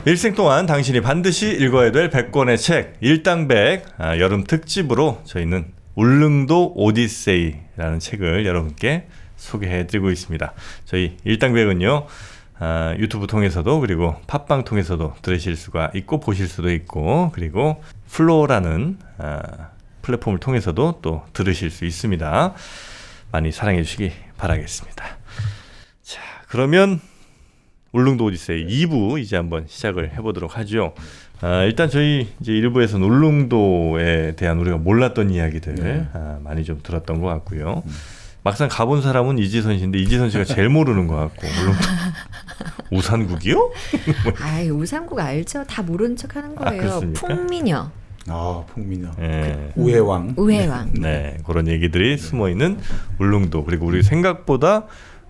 일생 동안 당신이 반드시 읽어야 될 100권의 책 일당백 여름 특집으로 저희는 울릉도 오디세이라는 책을 여러분께 소개해드리고 있습니다. 저희 일당백은요 유튜브 통해서도 그리고 팟빵 통해서도 들으실 수가 있고 보실 수도 있고 그리고 플로어라는 플랫폼을 통해서도 또 들으실 수 있습니다. 많이 사랑해 주시기 바라겠습니다. 자, 그러면 울릉도 오디세이 2부 이제 한번 시작을 해보도록 하죠. 일단 저희 이제 1부에서는 울릉도에 대한 우리가 몰랐던 이야기들 많이 좀 들었던 것 같고요. 막상 가본 사람은 이지선 씨인데 이지선 씨가 제일 모르는 것 같고 울릉도 우산국이요? 아이 우산국 알죠? 다 모르는 척 하는 거예요. 풍미녀. 풍미녀. 네. 우회왕. 우회왕. 네, 그런 얘기들이 숨어 있는 울릉도. 그리고 우리 생각보다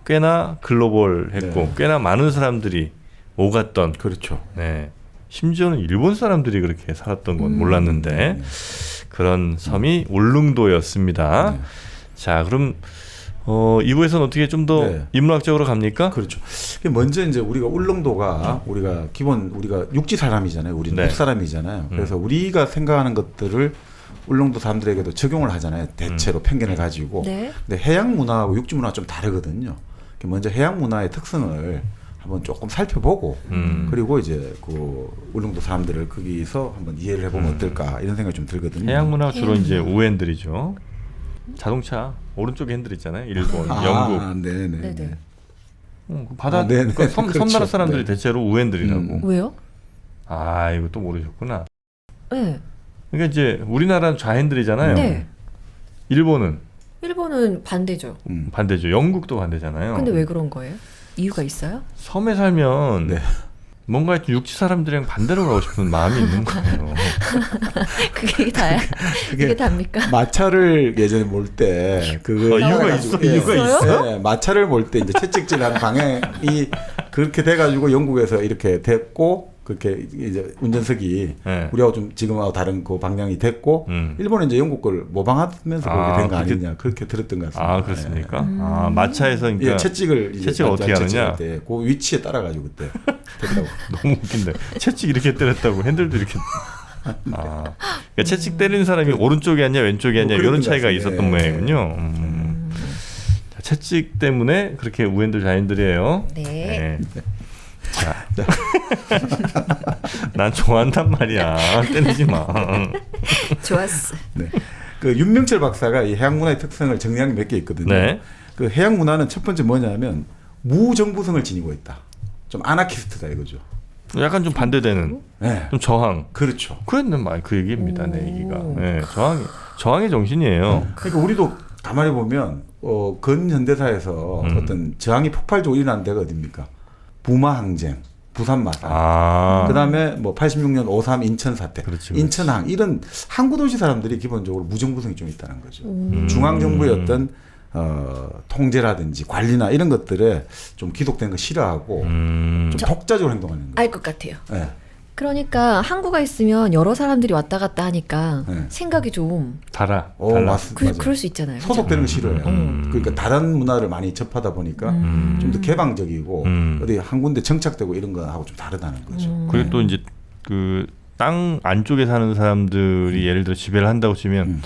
꽤나 글로벌했고 꽤나 많은 사람들이 오갔던. 그렇죠. 네. 심지어는 일본 사람들이 그렇게 살았던 건 몰랐는데 그런 섬이 울릉도였습니다. 네. 자, 그럼 2부에서는 어떻게 좀 더 인문학적으로 갑니까? 그렇죠. 먼저 이제 우리가 울릉도가 우리가 기본 우리가 육지 사람이잖아요. 우리는 陆 사람이잖아요. 그래서 우리가 생각하는 것들을 울릉도 사람들에게도 적용을 하잖아요. 대체로 편견을 가지고. 네. 근데 해양 문화하고 육지 문화가 좀 다르거든요. 먼저 해양 문화의 특성을 한번 조금 살펴보고 그리고 이제 그 울릉도 사람들을 거기서 한번 이해를 해보면 어떨까 이런 생각이 좀 들거든요. 해양 문화 주로 이제 우엔들이죠. 자동차 오른쪽에 핸들 있잖아요. 일본, 영국. 네네. 바다 그렇죠. 섬나라 사람들이 대체로 우엔들이라고. 왜요? 아, 이거 또 모르셨구나. 네. 그러니까 이제 우리나라는 좌핸들이잖아요. 네. 일본은 반대죠. 반대죠. 영국도 반대잖아요. 근데 왜 그런 거예요? 이유가 있어요? 섬에 살면 뭔가 육지 사람들이랑 반대로 가고 싶은 마음이 있는 거예요. 그게 다야? 그게 답니까? 마차를 예전에 몰 때 그거 이유가 있어요? 네, 마차를 몰 때 이제 채찍질하는 방향이 그렇게 돼가지고 영국에서 이렇게 됐고 그렇게 이제 운전석이 우리하고 좀 지금하고 다른 그 방향이 됐고 일본은 이제 영국 걸 모방하면서 그렇게 된 거 아니냐 그렇게 들었던 것 같습니다. 아, 그렇습니까? 마차에서 그러니까 채찍을 어떻게 하느냐? 그 위치에 따라가지고 그때 됐다고. 너무 웃긴다. 채찍 이렇게 때렸다고 핸들도 이렇게. 그러니까 채찍 때리는 사람이 오른쪽이 아니냐 왼쪽이 아니냐 이런 차이가 있었던 모양이군요. 자, 채찍 때문에 그렇게 우엔들 좌엔들이에요. 네. 자, 난 좋아한단 말이야. 때리지 마. 좋았어. 네. 그 윤명철 박사가 이 해양 문화의 특성을 정리한 게 몇 개 있거든요. 네. 그 해양 문화는 첫 번째 뭐냐면 무정부성을 지니고 있다. 좀 아나키스트다 이거죠. 약간 좀 반대되는, 좀 저항. 그렇죠. 그랬는 말 그 얘기입니다. 내 얘기가. 네, 저항의 정신이에요. 그러니까 우리도 가만히 보면 근현대사에서 어떤 저항이 폭발적으로 일어난 데가 어디입니까? 부마 항쟁, 부산 마사. 그다음에 뭐 86년 5.3 인천 사태, 인천항 이런 항구 도시 사람들이 기본적으로 무정부성이 좀 있다는 거죠. 중앙 정부의 어떤 통제라든지 관리나 이런 것들에 좀 기독된 거 싫어하고 좀 독자적으로 행동하는 거예요. 알 것 같아요. 네. 그러니까 항구가 있으면 여러 사람들이 왔다 갔다 하니까 생각이 좀 달라. 그럴 수 있잖아요. 소속되는 거 싫어요. 그러니까 다른 문화를 많이 접하다 보니까 좀 더 개방적이고 어디 한 군데 정착되고 이런 거하고 좀 다르다는 거죠. 그리고 또 이제 그 땅 안쪽에 사는 사람들이 예를 들어 지배를 한다고 치면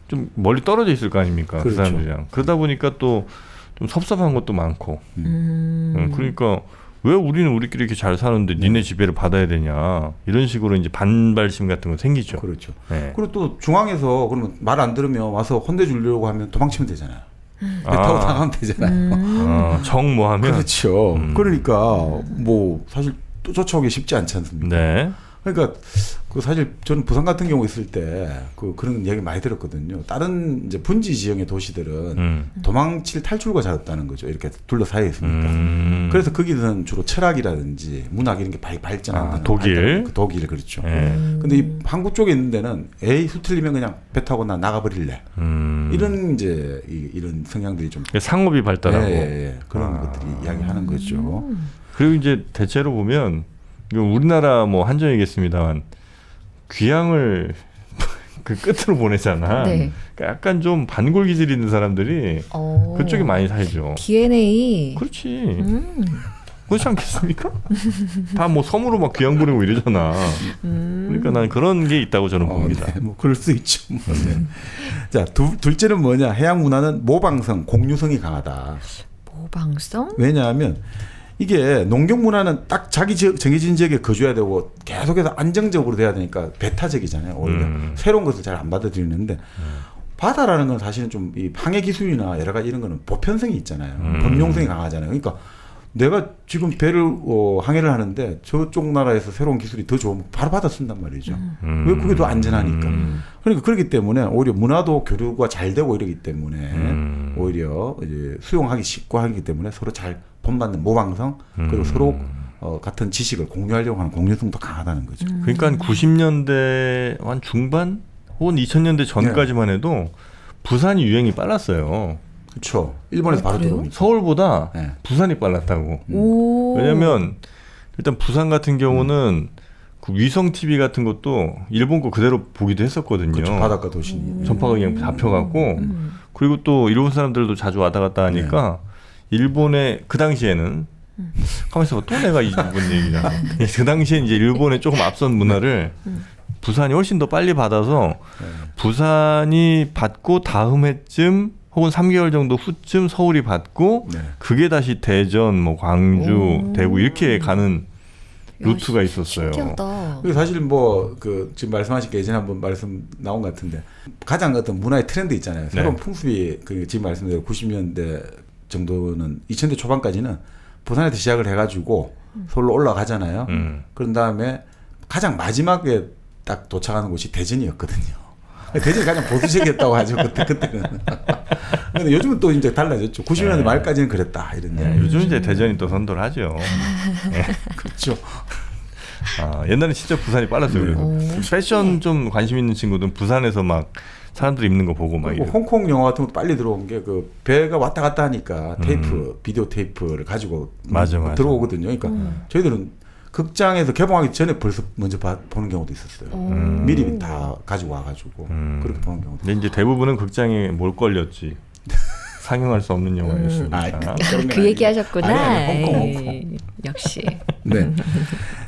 좀 멀리 떨어져 있을 거 아닙니까? 그렇죠. 그 사람들이랑. 그러다 보니까 또 좀 섭섭한 것도 많고. 그러니까 왜 우리는 우리끼리 이렇게 잘 사는데 니네 지배를 받아야 되냐 이런 식으로 이제 반발심 같은 거 생기죠. 그렇죠. 그리고 또 중앙에서 그러면 말 안 들으면 와서 혼내주려고 하면 도망치면 되잖아요. 배 타고 나가면 되잖아요. 정 뭐 하면 그렇죠. 그러니까 뭐 사실 또 쫓아오기 쉽지 않지 않습니까? 네. 그러니까 그 사실 저는 부산 같은 경우 있을 때 그런 이야기 많이 들었거든요. 다른 이제 분지 지형의 도시들은 도망칠 탈출구가 잘 없다는 거죠. 이렇게 둘러싸여 있으니까. 그래서 거기는 주로 철학이라든지 문학 이런 게 발전한다는 독일. 독일 그렇죠. 근데 이 한국 쪽에 있는 데는 에이 수틀리면 그냥 배 타고 나 나가버릴래. 이런 이제 이런 성향들이 좀 상업이 발달하고 그런 것들이 이야기하는 거죠. 그리고 이제 대체로 보면 우리나라 뭐 한정이겠습니다만 귀향을 그 끝으로 보내잖아. 네. 그러니까 약간 좀 반골 기질 있는 사람들이 그쪽에 많이 살죠. DNA. 그렇지. 그렇지 않겠습니까? 다 뭐 섬으로 막 귀양 보내고 이러잖아. 그러니까 난 그런 게 있다고 저는 봅니다. 네, 뭐 그럴 수 있죠. 뭐. 네. 자, 둘째는 뭐냐? 해양 문화는 모방성, 공유성이 강하다. 모방성? 왜냐하면 이게 농경 문화는 딱 자기 정해진 지역에 거주해야 되고 계속해서 안정적으로 돼야 되니까 배타적이잖아요. 오히려 새로운 것을 잘 안 받아들이는데 바다라는 건 사실은 좀 이 항해 기술이나 여러 가지 이런 거는 보편성이 있잖아요. 범용성이 강하잖아요. 그러니까 내가 지금 배를 항해를 하는데 저쪽 나라에서 새로운 기술이 더 좋으면 바로 받아 쓴단 말이죠. 왜 그게 더 안전하니까. 그러니까 그렇기 때문에 오히려 문화도 교류가 잘 되고 이러기 때문에 오히려 이제 수용하기 쉽고 하기 때문에 서로 잘 본받는 모방성 그리고 서로 같은 지식을 공유하려고 하는 공유성도 강하다는 거죠. 그러니까 한 90년대 한 중반 혹은 2000년대 전까지만 해도 부산이 유행이 빨랐어요. 그렇죠. 일본에서 바로 그래요? 들어오니까. 서울보다 네. 부산이 빨랐다고. 오. 왜냐면 일단 부산 같은 경우는 그 위성 TV 같은 것도 일본 거 그대로 보기도 했었거든요. 그렇죠. 바닷가 도시니. 전파가 그냥 잡혀갖고 그리고 또 일본 사람들도 자주 왔다 갔다 하니까 일본의 그 당시에는 가만히 있어봐 또 내가 일본 얘기잖아. 그 당시에 이제 일본의 조금 앞선 문화를 부산이 훨씬 더 빨리 받아서 부산이 받고 다음 해쯤 혹은 3개월 정도 후쯤 서울이 받고 네. 그게 다시 대전, 뭐 광주, 오. 대구 이렇게 가는 야, 루트가 있었어요. 신기하다. 그리고 사실 뭐 그 지금 말씀하신 게 예전에 한번 말씀 나온 것 같은데 가장 어떤 문화의 트렌드 있잖아요. 새로운 네. 풍습이 그 지금 말씀대로 90년대 정도는 2000대 초반까지는 부산에서 시작을 해가지고 서울로 올라가잖아요. 그런 다음에 가장 마지막에 딱 도착하는 곳이 대전이었거든요. 대전이 가장 보수적이었다고 하죠. 그때는. 근데 요즘은 또 이제 달라졌죠. 90년대 말까지는 그랬다 이런 이야기. 요즘 이제 대전이 또 선도를 하죠. 그렇죠. 아, 옛날에 진짜 부산이 빨랐어요. 그래서 패션 좀 관심 있는 친구들은 부산에서 막 사람들이 입는 거 보고 막 그리고 이래. 홍콩 영화 같은 것도 빨리 들어온 게 그 배가 왔다 갔다 하니까 테이프, 비디오 테이프를 가지고 맞아, 맞아. 들어오거든요. 그러니까 저희들은 극장에서 개봉하기 전에 벌써 먼저 보는 경우도 있었어요. 미리 다 가지고 와가지고 그렇게 보는 경우도. 근데 이제 대부분은 극장에 몰 걸렸지. 상영할 수 없는 영화였으니까. 그 얘기 하셨구나. 아니, 홍콩. 역시. 네.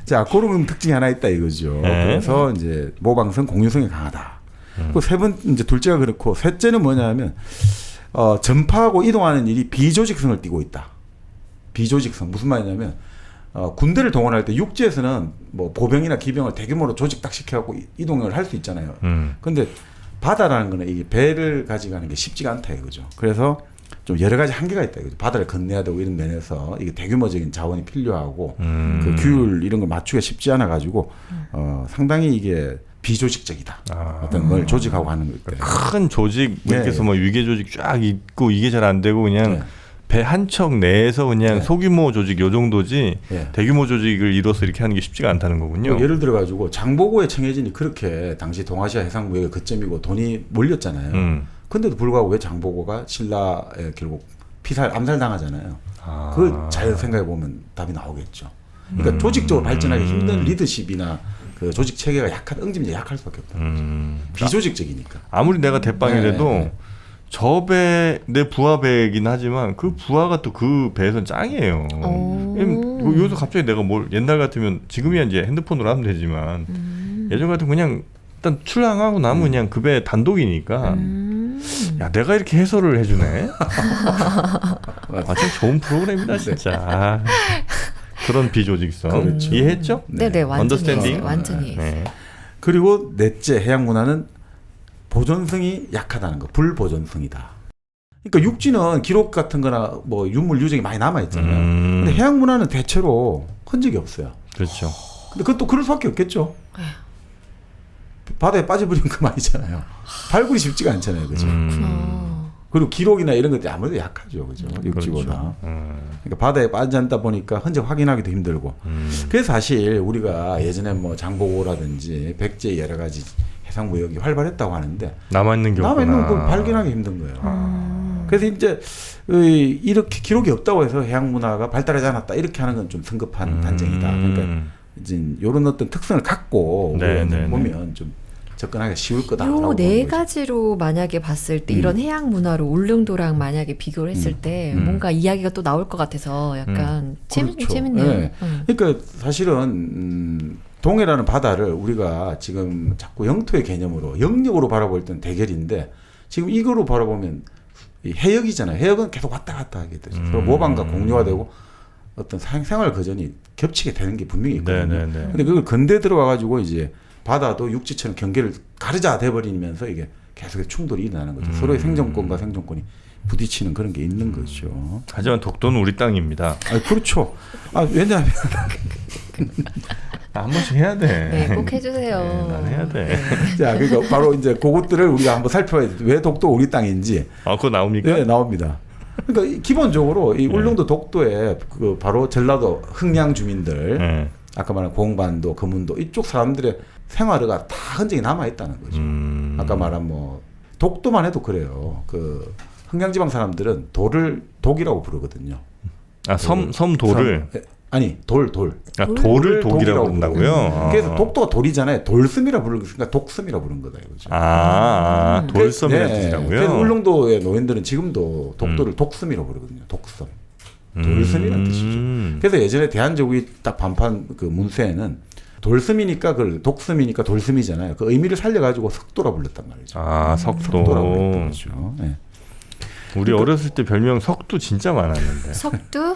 자, 그런 특징이 하나 있다 이거죠. 네. 그래서 이제 모방성, 공유성이 강하다. 그 세 번 이제 둘째가 그렇고 셋째는 뭐냐면 전파하고 이동하는 일이 비조직성을 띠고 있다. 비조직성 무슨 말이냐면 군대를 동원할 때 육지에서는 뭐 보병이나 기병을 대규모로 조직 딱 시켜갖고 이동을 할 수 있잖아요. 근데 바다라는 거는 이게 배를 가져가는 게 쉽지가 않다 이거죠. 그래서 좀 여러 가지 한계가 있다 이거죠. 바다를 건너야 되고 이런 면에서 이게 대규모적인 자원이 필요하고 그 규율 이런 걸 맞추기가 쉽지 않아 가지고 상당히 이게 비조직적이다. 어떤 걸 조직하고 하는 것 때문에. 큰 조직 네. 이렇게 해서 뭐 위계 조직 쫙 있고 이게 잘 안 되고 그냥 네. 배 한 척 내에서 그냥 네. 소규모 조직 요 정도지 네. 대규모 조직을 이뤄서 이렇게 하는 게 쉽지가 않다는 거군요. 뭐 예를 들어 가지고 장보고의 청해진이 그렇게 당시 동아시아 해상 무역의 거점이고 돈이 몰렸잖아요. 근데도 불구하고 왜 장보고가 신라에 결국 암살 당하잖아요. 그걸 잘 생각해 보면 답이 나오겠죠. 그러니까 조직적으로 발전하기 힘든 리더십이나 그 조직 체계가 응집이 약할 수밖에 없다. 비조직적이니까. 아무리 내가 대빵이라도 네. 저 배 내 부하 배이긴 하지만 그 부하가 또 그 배에선 짱이에요. 여기서 갑자기 내가 뭘 옛날 같으면 지금이야 이제 핸드폰으로 하면 되지만 예전 같으면 그냥 일단 출항하고 나면 그냥 그 배 단독이니까 야 내가 이렇게 해설을 해주네. 참 좋은 프로그램이다 진짜. 아, 그런 비조직성 그렇죠. 이해했죠? 네네 완전히 언더스탠딩? 완전히. 네. 그리고 넷째 해양 문화는 보존성이 약하다는 거, 불보존성이다. 그러니까 육지는 기록 같은 거나 뭐 유물 유적이 많이 남아 있잖아요. 근데 해양 문화는 대체로 흔적이 없어요. 그렇죠. 근데 그것도 그럴 수밖에 없겠죠. 바다에 빠져버리면 그만이잖아요. 발굴이 쉽지가 않잖아요, 그죠? 그리고 기록이나 이런 것들이 아무래도 약하죠, 그죠? 육지보다. 그러니까 바다에 빠지지 않다 보니까 흔적 확인하기도 힘들고. 그래서 사실 우리가 예전에 뭐 장보고라든지 백제 여러 가지 해상 무역이 활발했다고 하는데 남아있는 게 남아있는 없구나. 걸 발견하기 힘든 거예요. 그래서 이제 이렇게 기록이 없다고 해서 해양 문화가 발달하지 않았다 이렇게 하는 건 좀 성급한 단정이다. 그러니까 이제 이런 어떤 특성을 갖고 네, 우리가 네, 보면 좀 접근하기가 쉬울 거다라고 요 보는 네 거죠. 가지로 만약에 봤을 때 이런 해양 문화로 울릉도랑 만약에 비교를 했을 때 뭔가 이야기가 또 나올 것 같아서 약간 그렇죠. 재밌네요. 네. 그러니까 사실은 동해라는 바다를 우리가 지금 자꾸 영토의 개념으로 영역으로 바라볼 때는 대결인데 지금 이거로 바라보면 이 해역이잖아요. 해역은 계속 왔다 갔다 하게 되죠. 서로 모방과 공유가 되고 어떤 생활 거전이 겹치게 되는 게 분명히 있거든요. 네네네. 근데 그걸 근대 들어와 가지고 이제 바다도 육지처럼 경계를 가르자 돼버리면서 이게 계속 충돌이 일어나는 거죠. 서로의 생존권과 생존권이 부딪히는 그런 게 있는 거죠. 하지만 독도는 우리 땅입니다. 그렇죠. 왜냐하면 한 번씩 해야 돼. 네, 꼭 해주세요. 네, 난 해야 돼. 자, 그러니까 바로 이제 그것들을 우리가 한번 살펴봐야 돼. 왜 독도 우리 땅인지. 그거 나옵니까? 네, 나옵니다. 그러니까 기본적으로 이 울릉도 독도에 그 바로 전라도 흥양 주민들, 네. 아까 말한 공반도, 금운도 이쪽 사람들의 생활가 다 흔적이 남아 있다는 거죠. 아까 말한 뭐 독도만 해도 그래요. 그 흥양지방 사람들은 돌을 독이라고 부르거든요. 섬도를 아니 돌. 돌을 독이라고 부른다고요? 부르거든요. 그래서 독도가 돌이잖아요. 돌섬이라 부르니까 독섬이라 부른 거다 이거죠. 돌섬이라는 뜻이라고요? 그래서 울릉도의 노인들은 지금도 독도를 독섬이라고 부르거든요. 독섬. 돌섬이라는 뜻이죠. 그래서 예전에 대한제국이 딱 반판 그 문서에는 돌섬이니까 그 독섬이니까 돌섬이잖아요. 그 의미를 살려가지고 석도라 불렀단 말이죠. 석도라고 불렀던 거죠. 네. 우리 어렸을 때 별명 석두 진짜 많았는데. 석두?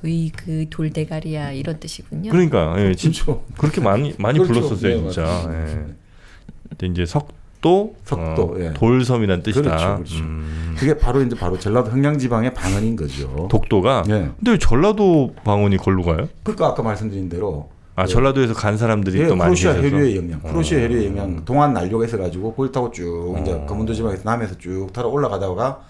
그 돌대가리야 이런 뜻이군요. 그러니까 그렇죠. 그렇게 많이 그렇죠. 불렀었어요, 네, 진짜. 맞습니다. 예. 근데 이제 석도, 예. 돌섬이라는 뜻이다. 그렇죠. 그게 바로 전라도 흥양지방의 방언인 거죠. 독도가. 예. 근데 왜 전라도 방언이 걸로 가요? 그러니까 아까 말씀드린 대로 전라도에서 간 사람들이 또 많이 크로시아 계셔서. 해류의 영향, 크로시아 해류의 영향, 동안 난류가 있어가지고 그걸 타고 쭉 이제 금운도 지방에서 남에서 쭉 타러 올라가다가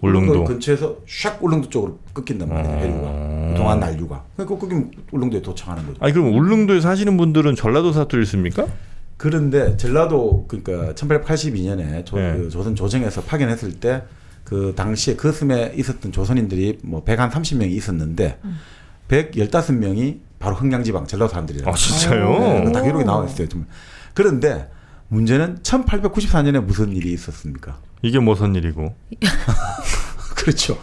울릉도 근처에서 샥 울릉도 쪽으로 끊긴단 말이에요. 해류가 동안 난류가. 그러니까 끊기면 울릉도에 도착하는 거죠. 아니 그럼 울릉도에 사시는 분들은 전라도 사투리 씁니까? 그런데 전라도 그러니까 1882년에 네. 조선 조정에서 파견했을 때 그 당시에 그 섬에 있었던 조선인들이 뭐 130명이 있었는데 115명이 바로 흥양지방 전라도 사람들이라고. 진짜요? 네, 다 기록이 나와 있어요. 그런데 문제는 1894년에 무슨 일이 있었습니까? 이게 무슨 일이고? 그렇죠.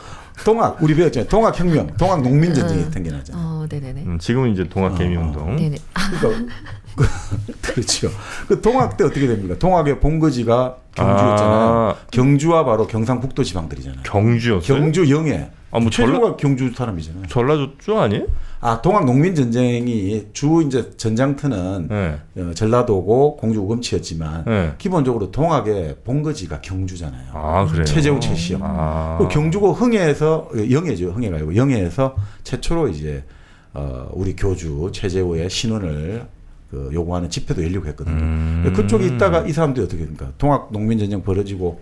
우리 배웠잖아요. 동학혁명, 동학농민전쟁이 생겨나잖아요. 네네네. 지금은 이제 동학개미운동. 네네. 그러니까 그렇죠. 그 동학 때 어떻게 됩니까? 동학의 본거지가 경주였잖아요. 경주와 바로 경상북도 지방들이잖아요. 경주였어요? 경주 영해. 뭐 최초가 경주 사람이잖아요. 전라도 아니에요? 동학 농민 전쟁이 이제 전장터는 전라도고 공주 우금치였지만 기본적으로 동학의 본거지가 경주잖아요. 그래요. 최재우 최시영. 그리고 경주고 영해죠. 흥해가 아니고 영해에서 최초로 이제 우리 교주 최재우의 신원을 요구하는 집회도 열리고 했거든요. 그쪽에 있다가 이 사람들이 어떻게 됩니까? 동학 농민 전쟁 벌어지고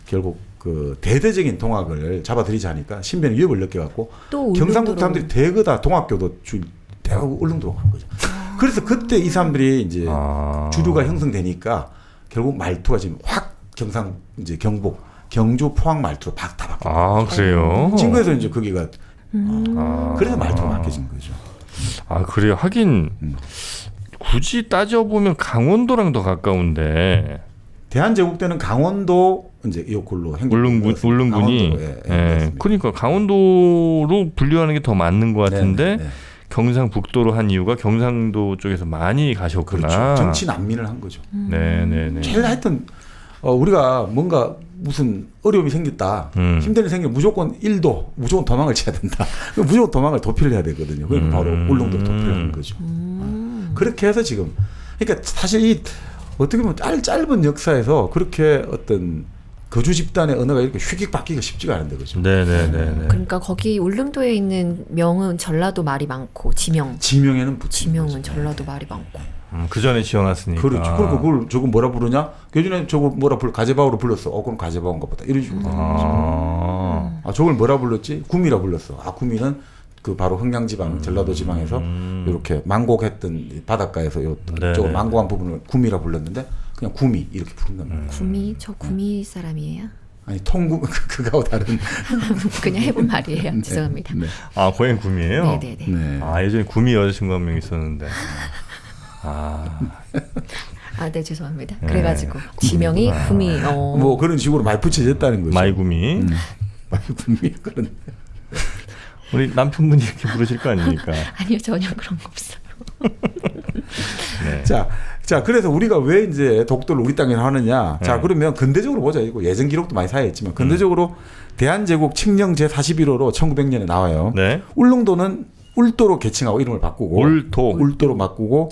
결국 그 대대적인 동학을 잡아들이지 않으니까 신변의 위협을 느껴갖고 경상북도 사람들이 대거 다 동학교도 대하고 울릉도로 간 거죠. 그래서 그때 이 사람들이 이제 주류가 형성되니까 결국 말투가 지금 확 이제 경북, 경주, 포항 말투로 다 바뀌어요. 그래요? 친구에서 이제 거기가 그래서 말투가 바뀌어진 거죠. 그래요. 하긴 굳이 따져보면 강원도랑 더 가까운데. 대한제국 때는 강원도 이제 이걸로 울릉군이 그러니까 강원도로 분류하는 게 더 맞는 것 같은데 네네. 경상북도로 한 이유가 경상도 쪽에서 많이 가셨구나. 그렇죠. 정치 난민을 한 거죠. 네네네. 제일 하여튼 우리가 뭔가 무슨 어려움이 생겼다, 힘든 일이 생기면 무조건 무조건 도망을 쳐야 된다. 무조건 도망을 도피를 해야 되거든요. 그러니까 바로 울릉도로 도피를 하는 거죠. 그렇게 해서 지금 그러니까 사실 어떻게 보면 짧은 역사에서 그렇게 어떤 거주 집단의 언어가 이렇게 휙휙 바뀌기가 쉽지가 않은데 그죠? 네네네. 그러니까 거기 울릉도에 있는 명은 전라도 말이 많고 지명은 전라도 말이 많고. 그 전에 지어놨으니까. 그렇죠. 그리고 그걸 저거 뭐라 부르냐? 예전에 저거 뭐라 가제바오로 불렀어. 그럼 가제바오인가 보다. 이런 식으로 되는 거죠. 저걸 뭐라 불렀지? 구미라 불렀어. 구미는 그 바로 흥양지방, 전라도 지방에서 이렇게 망곡했던 바닷가에서 저거 망곡한 부분을 구미라 불렀는데 그냥 구미 이렇게 부른단 말이에요. 구미? 저 구미 사람이에요? 아니 통구 그거하고 다른 그냥 해본 말이에요. 죄송합니다. 네. 고향 구미예요? 네네네. 네. 예전에 구미 여자친구 한 명 있었는데. 아, 네, 죄송합니다. 그래가지고 지명이 구미. 뭐 그런 식으로 많이 붙여졌다는 거죠. 마이구미. 마이구미 그런. 우리 남편분이 이렇게 부르실 거 아닙니까? 아니요, 전혀 그런 거 없어요. 네. 자, 그래서 우리가 왜 이제 독도를 우리 땅에 하느냐? 자, 그러면 근대적으로 보자. 이거 예전 기록도 많이 사야했지만 근대적으로 대한제국 칙령 제 41호로 1900년에 나와요. 네. 울릉도는 울도로 개칭하고 이름을 바꾸고 울도로 바꾸고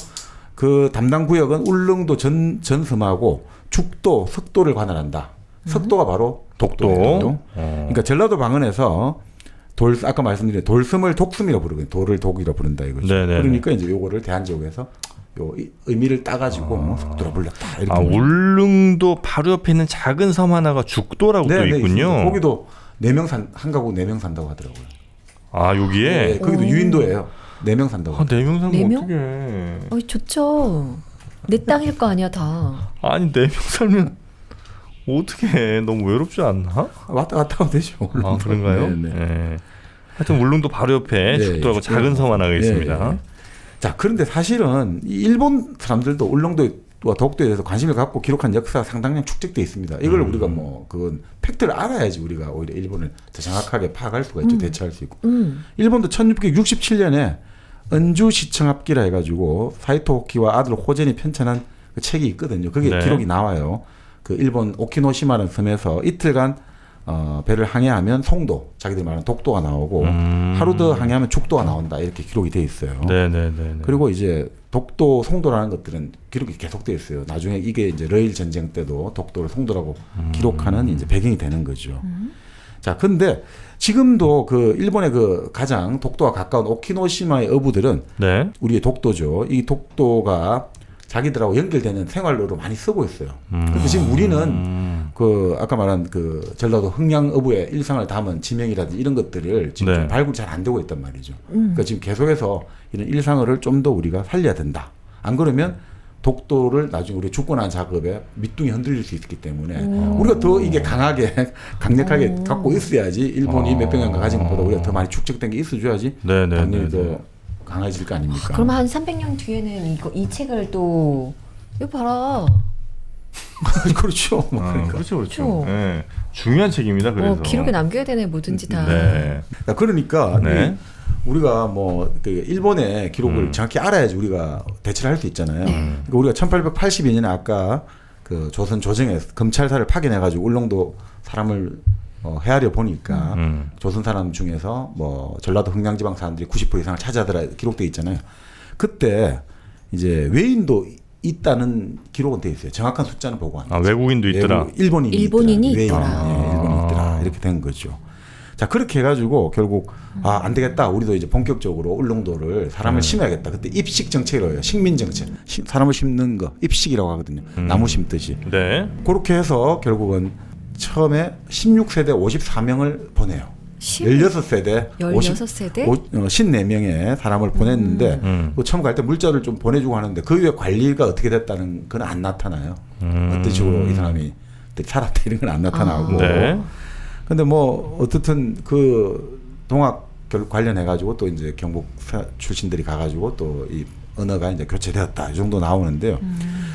그 담당 구역은 울릉도 전섬하고 죽도, 석도를 관할한다. 석도가 바로 독도. 그러니까 전라도 방언에서 아까 말씀드린 돌섬을 독섬이라고 부르거든요. 돌을 독이라 부른다 이거죠. 네네네. 그러니까 이제 요거를 대한제국에서 요 의미를 따가지고 석도라 불렀다. 이렇게. 울릉도 바로 옆에 있는 작은 섬 하나가 죽도라고 또 있군요. 있습니다. 거기도 4명 한 가구 4명 산다고 하더라고요. 아, 여기에? 네, 거기도 유인도예요. 4명 산다고. 4명 살면 4명? 어떡해. 좋죠. 내 땅일 거 아니야 다. 아니 4명 살면 어떻게 너무 외롭지 않나? 왔다 갔다 하면 되죠. 아, 그런가요? 네. 네. 하여튼 울릉도 바로 옆에 죽도하고 작은 섬 하나가 있습니다. 네. 자, 그런데 사실은 이 일본 사람들도 울릉도와 독도에 대해서 관심을 갖고 기록한 역사가 상당량 축적돼 있습니다. 이걸 우리가 뭐 그건 팩트를 알아야지 우리가 오히려 일본을 더 정확하게 파악할 수가 있죠. 대처할 수 있고. 일본도 1667년에 은주시청합기라 해가지고 사이토 호키와 아들 호젠이 편찬한 그 책이 있거든요. 그게 네. 기록이 나와요. 그 일본 오키노시마라는 섬에서 이틀간 배를 항해하면 송도, 자기들이 말하는 독도가 나오고 하루 더 항해하면 죽도가 나온다. 이렇게 기록이 돼 있어요. 네네네. 그리고 이제 독도, 송도라는 것들은 기록이 계속 돼 있어요. 나중에 이게 이제 러일 전쟁 때도 독도를 송도라고 기록하는 이제 배경이 되는 거죠. 자, 근데 지금도 그 일본의 그 가장 독도와 가까운 오키노시마의 어부들은 네. 우리의 독도죠. 이 독도가 자기들하고 연결되는 생활로로 많이 쓰고 있어요. 그래서 지금 우리는 그 아까 말한 그 전라도 흥양 어부의 일상을 담은 지명이라든지 이런 것들을 지금 네. 좀 발굴 잘 안 되고 있단 말이죠. 그러니까 지금 계속해서 이런 일상을 좀 더 우리가 살려야 된다. 안 그러면 독도를 나중에 우리 주권한 작업에 밑둥이 흔들릴 수 있기 때문에 우리가 더 이게 강력하게 갖고 있어야지 일본이 몇백 년간 가진 것보다 우리가 더 많이 축적된 게 있어줘야지 당연히 더 강해질 거 아닙니까? 그럼 한 300년 뒤에는 이 책을 또 이거 봐라. 그렇죠. 그렇죠. 그렇죠. 네. 중요한 책입니다. 그래서 기록에 남겨야 되네 뭐든지 다. 네. 그러니까 네. 우리가 뭐 그 일본의 기록을 정확히 알아야지 우리가 대처를 할 수 있잖아요. 그러니까 우리가 1882년에 아까 그 조선 조정에서 검찰사를 파견해가지고 울릉도 사람을 헤아려 보니까 조선 사람 중에서 뭐 전라도 흥양지방 사람들이 90% 이상을 차지하더라 기록돼 있잖아요. 그때 이제 외인도 있다는 기록은 돼 있어요. 정확한 숫자는 보고 안 돼요. 외국인도 있더라. 일본인이 있더라. 일본인이 있더라. 이렇게 된 거죠. 자, 그렇게 해가지고 결국 안 되겠다. 우리도 이제 본격적으로 울릉도를 사람을 심어야겠다. 그때 입식 정책이라고 해요. 식민 정책. 사람을 심는 거 입식이라고 하거든요. 나무 심듯이. 네. 그렇게 해서 결국은 처음에 16세대 54명을 보내요. 16세대 16세대? 54명의 사람을 보냈는데 그 처음 갈 때 물자를 좀 보내주고 하는데 그 이후에 관리가 어떻게 됐다는 건 안 나타나요. 어떤 식으로 이 사람이 살았다 이런 건 안 나타나고. 네. 근데 뭐 어떻든 그 동학 관련해 가지고 또 이제 경북 출신들이 가가지고 또 이 언어가 이제 교체되었다 이 정도 나오는데요.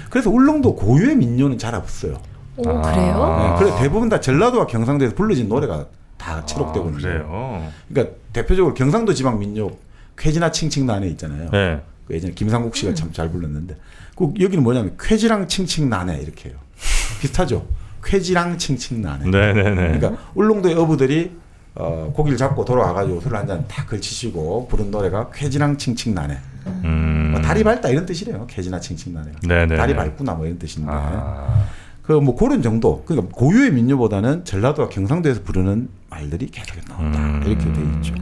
그래서 울릉도 고유의 민요는 잘 없어요. 오, 그래요? 네, 그래 대부분 다 전라도와 경상도에서 불러진 노래가 다 채록되고 있는 거예요. 그래요. 그러니까 대표적으로 경상도 지방 민요 쾌지나 칭칭나네 있잖아요. 네. 그 예전에 김상국 씨가 참 잘 불렀는데 그 여기는 뭐냐면 쾌지랑 칭칭나네 이렇게 해요. 비슷하죠. 쾌지랑 칭칭나네. 네네네. 그러니까 울릉도의 어부들이 고기를 잡고 돌아와가지고 술 한잔 딱 걸치시고 부른 노래가 쾌지랑 칭칭나네. 뭐 다리 밟다 이런 뜻이래요. 쾌지나 칭칭나네. 네네네. 다리 밟구나 뭐 이런 뜻인데. 그 뭐 그런 정도. 그러니까 고유의 민요보다는 전라도와 경상도에서 부르는 말들이 계속 나온다. 이렇게 돼 있죠.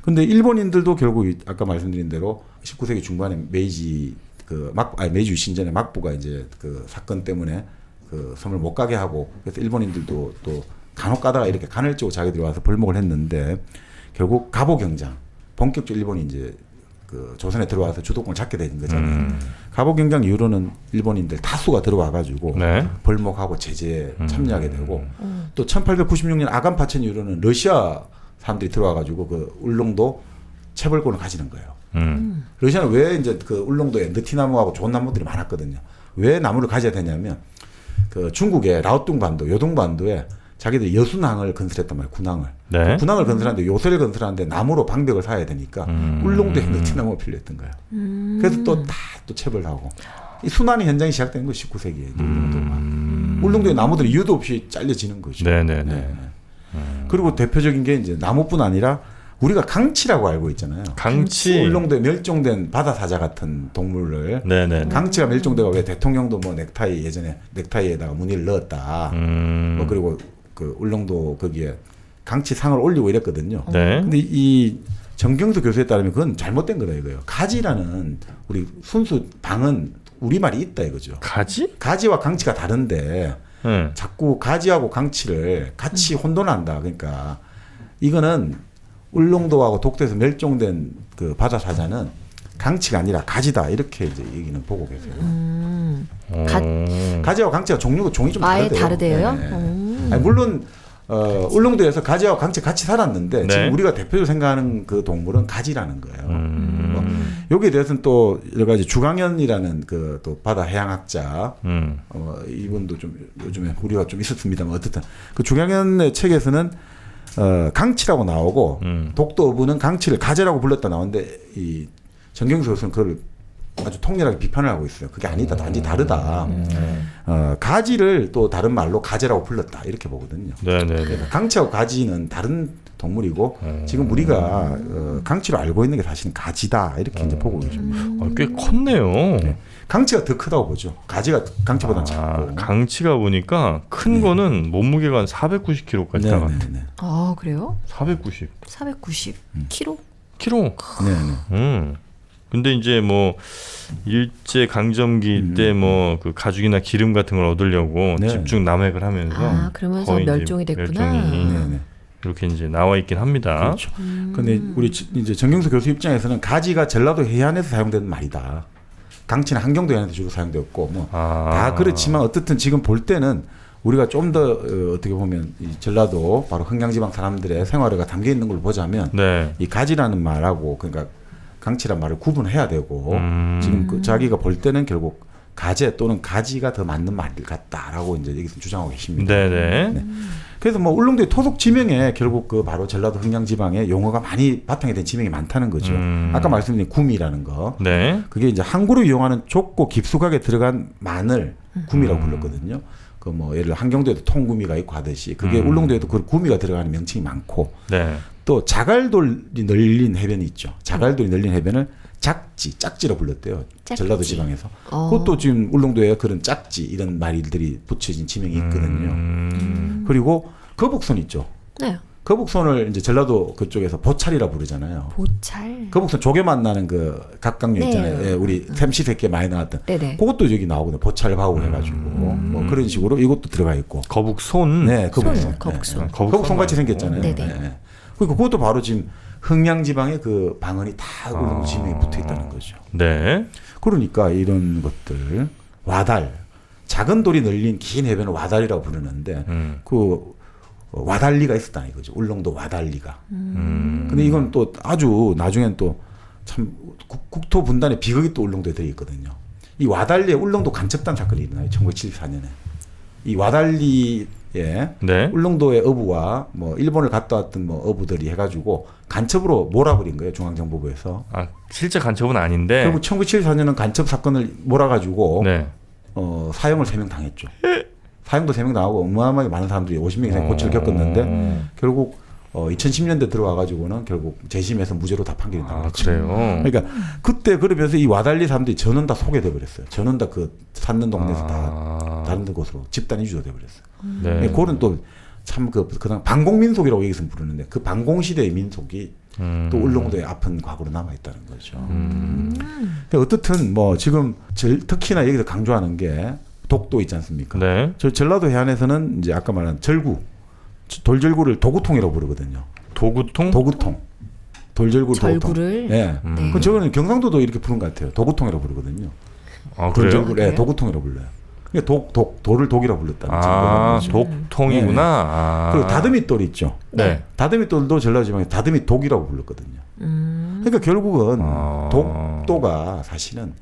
근데 일본인들도 결국 아까 말씀드린 대로 19세기 중반에 메이지 메이지 유신전에 막부가 이제 그 사건 때문에 그 섬을 못 가게 하고 그래서 일본인들도 또 간혹 가다가 이렇게 간을 찌고 자기들이 와서 벌목을 했는데 결국 가보경장 본격적으로 일본이 이제 그 조선에 들어와서 주도권을 잡게 된 거잖아요. 가보경장 이후로는 일본인들 다수가 들어와가지고 네. 벌목하고 제재에 참여하게 되고 또 1896년 아간 파천 이후로는 러시아 사람들이 들어와가지고 그 울릉도 채벌권을 가지는 거예요. 러시아는 왜 이제 그 울릉도에 느티나무하고 좋은 나무들이 많았거든요. 왜 나무를 가져야 되냐면 그 중국의 라오뚱 반도, 요동 반도에 자기들이 여순항을 건설했단 말이에요. 군항을. 네. 군항을 건설하는데 요새를 건설하는데 나무로 방벽을 사야 되니까 울릉도에 느티나무가 필요했던 거예요. 그래서 또 다 또 채벌하고 이 순환의 현장이 시작된 건 19세기에 울릉도가. 울릉도의 나무들이 이유도 없이 잘려지는 거죠. 네네네. 네. 그리고 대표적인 게 이제 나무뿐 아니라 우리가 강치라고 알고 있잖아요. 강치. 울릉도에 멸종된 바다 사자 같은 동물을 네네. 강치가 멸종되고 왜 대통령도 뭐 넥타이 예전에 넥타이에다가 무늬를 넣었다. 뭐 그리고 그 울릉도 거기에 강치 상을 올리고 이랬거든요. 네. 근데 이 정경수 교수에 따르면 그건 잘못된 거다 이거예요. 가지라는 우리 순수 방은 우리말이 있다 이거죠. 가지? 가지와 강치가 다른데 네. 자꾸 가지하고 강치를 같이 혼돈한다. 그러니까 이거는 울릉도하고 독도에서 멸종된 그 바다 사자는 강치가 아니라 가지다 이렇게 이제 얘기는 보고 계세요. 가지와 강치가 종이 좀 아예 다르대요. 다르대요? 네. 아니, 물론 울릉도에서 가지와 강치 같이 살았는데 네. 지금 우리가 대표적으로 생각하는 그 동물은 가지라는 거예요. 뭐 여기에 대해서는 또 여러 가지 주강현이라는 그 또 바다 해양학자 이분도 좀 요즘에 우리가 좀 있었습니다만 어쨌든 그 주강현의 책에서는 강치라고 나오고 독도 어부는 강치를 가재라고 불렀다 나오는데 이 정경수 교수는 그걸 아주 통렬하게 비판을 하고 있어요. 그게 아니다. 단지 다르다. 가지를 또 다른 말로 가재라고 불렀다. 이렇게 보거든요. 네네네. 그러니까 강치하고 가지는 다른 동물이고 지금 우리가 강치로 알고 있는 게 사실은 가지다. 이렇게 이제 보고 계십니다. 꽤 컸네요. 네. 강치가 더 크다고 보죠. 가지가 강치보다 작고. 강치가 보니까 큰 거는 몸무게가 한 490kg까지 나갔대. 네네네. 아 그래요? 490 490 kg? kg. 네네. 근데 이제 뭐 일제 강점기 때 뭐 그 가죽이나 기름 같은 걸 얻으려고 네. 집중 남획을 하면서 아 그러면서 거의 이제 멸종이 됐구나. 멸종이 네네. 이렇게 이제 나와 있긴 합니다. 그렇죠. 근데 우리 이제 정경수 교수 입장에서는 가지가 전라도 해안에서 사용되는 말이다. 강치는 한경도 해안에서 주로 사용되었고 뭐 다 그렇지만 어떻든 지금 볼 때는 우리가 좀 더 어떻게 보면 이 전라도 바로 흥양지방 사람들의 생활화가 담겨 있는 걸 보자면 네. 이 가지라는 말하고 그러니까 강치란 말을 구분해야 되고 지금 그 자기가 볼 때는 결국 가재 또는 가지가 더 맞는 말 같다라고 이제 여기서 주장하고 계십니다. 네네. 네. 그래서 뭐 울릉도의 토속 지명에 결국 그 바로 전라도 흥양지방에 용어가 많이 바탕이 된 지명이 많다는 거죠. 아까 말씀드린 구미라는 거. 네. 그게 이제 항구로 이용하는 좁고 깊숙하게 들어간 만을 구미라고 불렀거든요. 그 뭐 예를 들어 한경도에도 통구미가 있고 하듯이 그게 울릉도에도 그 구미가 들어가는 명칭이 많고 네. 또 자갈돌이 널린 해변이 있죠. 자갈돌이 널린 해변을 짝지라고 불렀대요. 짝지. 전라도 지방에서. 그것도 지금 울릉도에 그런 짝지 이런 말들이 붙여진 지명이 있거든요. 그리고 거북손 있죠. 네. 거북손을 이제 전라도 그쪽에서 보찰이라 부르잖아요. 보찰. 거북손 조개 만나는 그 각각류 네. 있잖아요. 예, 우리 샘시새끼에 많이 나왔던. 네네. 그것도 여기 나오거든요. 보찰바우 해가지고 뭐 그런 식으로 이것도 들어가 있고. 거북손. 네, 거북손. 손, 거북손. 네. 거북손 같이 생겼잖아요. 네네. 네. 그리고 그것도 바로 지금 흥양지방의 그 방언이 다 울릉도 지명에 붙어 있다는 거죠. 네. 그러니까 이런 것들 와달 작은 돌이 널린 긴 해변을 와달이라고 부르는데 그 와달리가 있었다 이거죠. 울릉도 와달리가. 근데 이건 또 아주 나중엔 또 참 국토 분단의 비극이 또 울릉도에 들어 있거든요. 이 와달리에 울릉도 간첩단 사건이 일어나요. 1974년에. 이 와달리에 네. 울릉도의 어부와 뭐 일본을 갔다 왔던 뭐 어부들이 해가지고 간첩으로 몰아버린 거예요. 중앙정보부에서. 아, 실제 간첩은 아닌데. 결국 1974년은 간첩 사건을 몰아가지고 네. 사형을 3명 당했죠. 사형도 3명 나오고 어마어마하게 많은 사람들이 50명 이상 고초를 겪었는데 결국 2010년대 들어와가지고는 결국 재심에서 무죄로 다 판결이 나왔죠. 그래요. 그러니까 그때 그러면서 이 와달리 사람들이 전원 다 소개돼 버렸어요. 전원 다 그 찾는 동네에서 다 다른 곳으로 집단 이주가 돼 버렸어요. 네. 그거는 또 참 그다음 방공민속이라고 여기서 부르는데 그 방공시대의 민속이 또 울릉도에 아픈 과거로 남아 있다는 거죠. 근데 어떻든 뭐 지금 특히나 여기서 강조하는 게 독도 있지 않습니까? 네. 저 전라도 해안에서는 이제 아까 말한 절구, 돌절구를 도구통이라고 부르거든요. 도구통? 도구통. 돌절구 절구를? 네. 네. 그 저거는 경상도도 이렇게 부른 것 같아요. 도구통이라고 부르거든요. 아, 그래요? 돌절구, 네, 그래요? 도구통이라고 불러요. 그러니까 돌을 독이라고 불렀다는 아, 거죠. 독통이구나. 아. 그리고 다듬이돌 있죠. 네. 다듬이돌도 전라도 지방에 다듬이독이라고 불렀거든요. 그러니까 결국은 독도가 사실은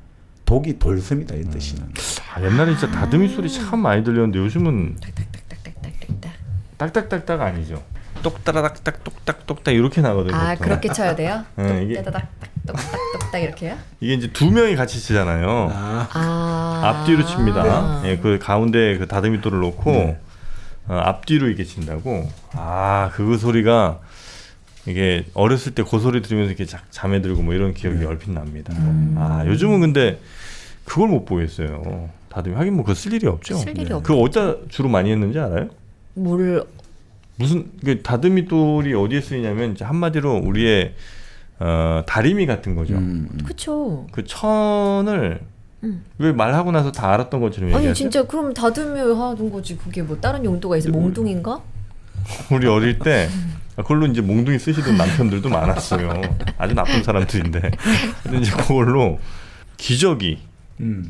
독이 돌습니다. 이 뜻이는. 옛날에 진짜 다듬이 소리 참 많이 들렸는데 요즘은 딱딱딱딱딱딱딱. 딱딱딱딱 아니죠. 똑따라닥딱 똑딱똑딱 이렇게 나거든요. 아 보통. 그렇게 쳐야 돼요? 네, 이게- 똑딱딱 똑딱똑딱 이렇게요? 이게 이제 두 명이 같이 치잖아요. 앞뒤로 칩니다. 예, 그 가운데 그 다듬이돌을 놓고 네. 앞뒤로 이렇게 친다고. 그 소리가 이게 어렸을 때 그 소리 들으면서 이렇게 잠에 들고 뭐 이런 기억이 얼핏 납니다. 요즘은 근데 그걸 못 보겠어요. 다듬이 하긴 뭐 그거 쓸 일이 없죠. 쓸 일이 없죠. 그거 어디다 주로 많이 했는지 알아요? 뭘 무슨 그 다듬이 돌이 어디에 쓰이냐면 이제 한마디로 우리의 다리미 같은 거죠. 그쵸. 그 천을 왜 말하고 나서 다 알았던 것처럼 아니 얘기하죠? 진짜 그럼 다듬여 하는 거지. 그게 뭐 다른 용도가 있어? 몽둥인가? 우리 어릴 때 그걸로 이제 몽둥이 쓰시던 남편들도 많았어요. 아주 나쁜 사람들인데. 근데 이제 그걸로 기저귀.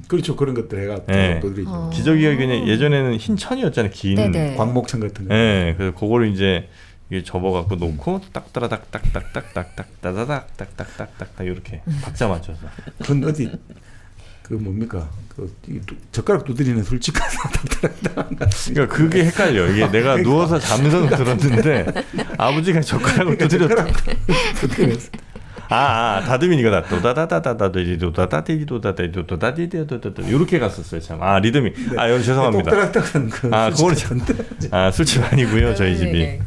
그렇죠. 그런 것들 해가 네. 또 들이죠. 기저귀가 그냥 예전에는 흰 천이었잖아요. 긴. 네네. 광목천 같은 거. 네. 그래서 그거를 이제 이게 접어갖고 놓고 딱따라닥딱딱딱딱딱 따다닥딱딱딱딱 이렇게 박자 맞춰서. 그건 어디 그 뭡니까? 젓가락 두드리는 술집 가서 그러니까 그게 헷갈려. 이게 내가 누워서 잠에서 들었는데 아버지가 젓가락을 두드렸다. 다듬이니까 도다다다다다디도다다디도다다디도다다디도다다 이렇게 갔었어요. 참. 리듬이. 여러분 죄송합니다. 똑딱딱한 그거는 술집 아니고요. 저희 집이.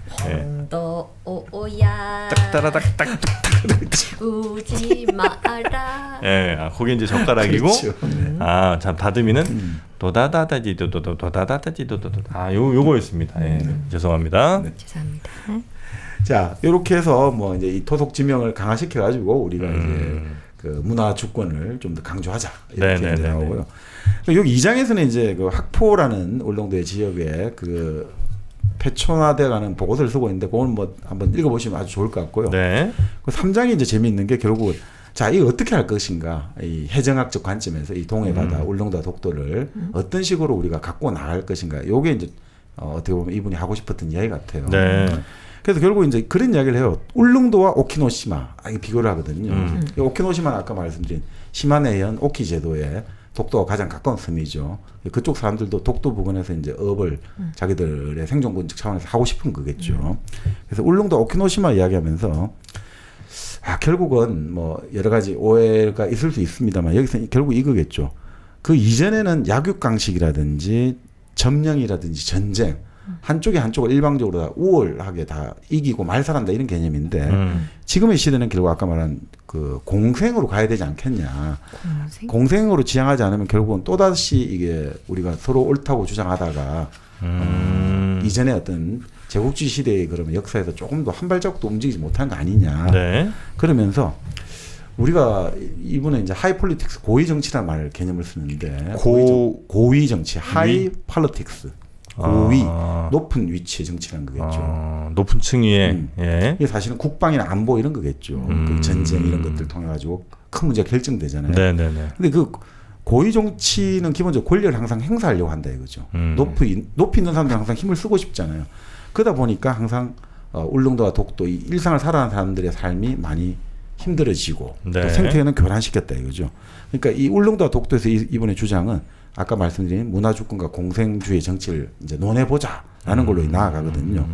오야 딱따라닥딱. 우지 마라. 거기 이제 젓가락이고. 그렇죠. 참 다듬이는 도다다다디도도도다다다디도도도. 요거였습니다. 죄송합니다. 네. 죄송합니다. 자, 이렇게 해서 뭐 이제 이 토속 지명을 강화시켜 가지고 우리가 이제 그 문화 주권을 좀 더 강조하자 이렇게 이제 나오고요. 여기 2장에서는 이제 그 학포라는 울릉도의 지역에 그 패촌화돼가는 보고서를 쓰고 있는데 그걸 뭐 한번 읽어보시면 아주 좋을 것 같고요. 네. 그 3장이 이제 재미있는 게 결국 자, 이거 어떻게 할 것인가 이 해정학적 관점에서 이 동해바다 울릉도 독도를 어떤 식으로 우리가 갖고 나갈 것인가. 요게 이제 어떻게 보면 이분이 하고 싶었던 이야기 같아요. 네. 그래서 결국 이제 그런 이야기를 해요. 울릉도와 오키노시마 비교를 하거든요. 이 오키노시마는 아까 말씀드린 시마네현 오키 제도의 독도와 가장 가까운 섬이죠. 그쪽 사람들도 독도 부근에서 이제 업을 자기들의 생존 군축 차원에서 하고 싶은 거겠죠. 그래서 울릉도 오키노시마 이야기하면서 결국은 뭐 여러 가지 오해가 있을 수 있습니다만 여기서 결국 이거겠죠. 그 이전에는 약육강식이라든지 점령이라든지 전쟁 한쪽이 한쪽을 일방적으로 다 우월하게 다 이기고 말살한다 이런 개념인데 지금의 시대는 결국 아까 말한 그 공생으로 가야 되지 않겠냐. 공생으로 지향하지 않으면 결국은 또다시 이게 우리가 서로 옳다고 주장하다가 이전에 어떤 제국주의 시대의 그러면 역사에서 조금 더 한 발자국도 움직이지 못한 거 아니냐. 네. 그러면서 우리가 이분은 이제 하이 폴리틱스 고위 정치라는 말 개념을 쓰는데 고위 정치 하이 폴리틱스 고위 높은 위치의 정치라는 거겠죠. 높은 층위에 이게 사실은 국방이나 안보 이런 거겠죠. 그 전쟁 이런 것들 통해 가지고 큰 문제가 결정되잖아요. 네네네. 근데 그 고위 정치는 기본적으로 권력을 항상 행사하려고 한다 이거죠. 높이 있는 사람들은 항상 힘을 쓰고 싶잖아요. 그러다 보니까 항상 울릉도와 독도 이 일상을 살아가는 사람들의 삶이 많이 힘들어지고 네. 또 생태계는 교란시켰다 이거죠. 그러니까 이 울릉도와 독도에서 이번에 주장은 아까 말씀드린 문화주권과 공생주의 정치를 이제 논해보자라는 걸로 나아가거든요.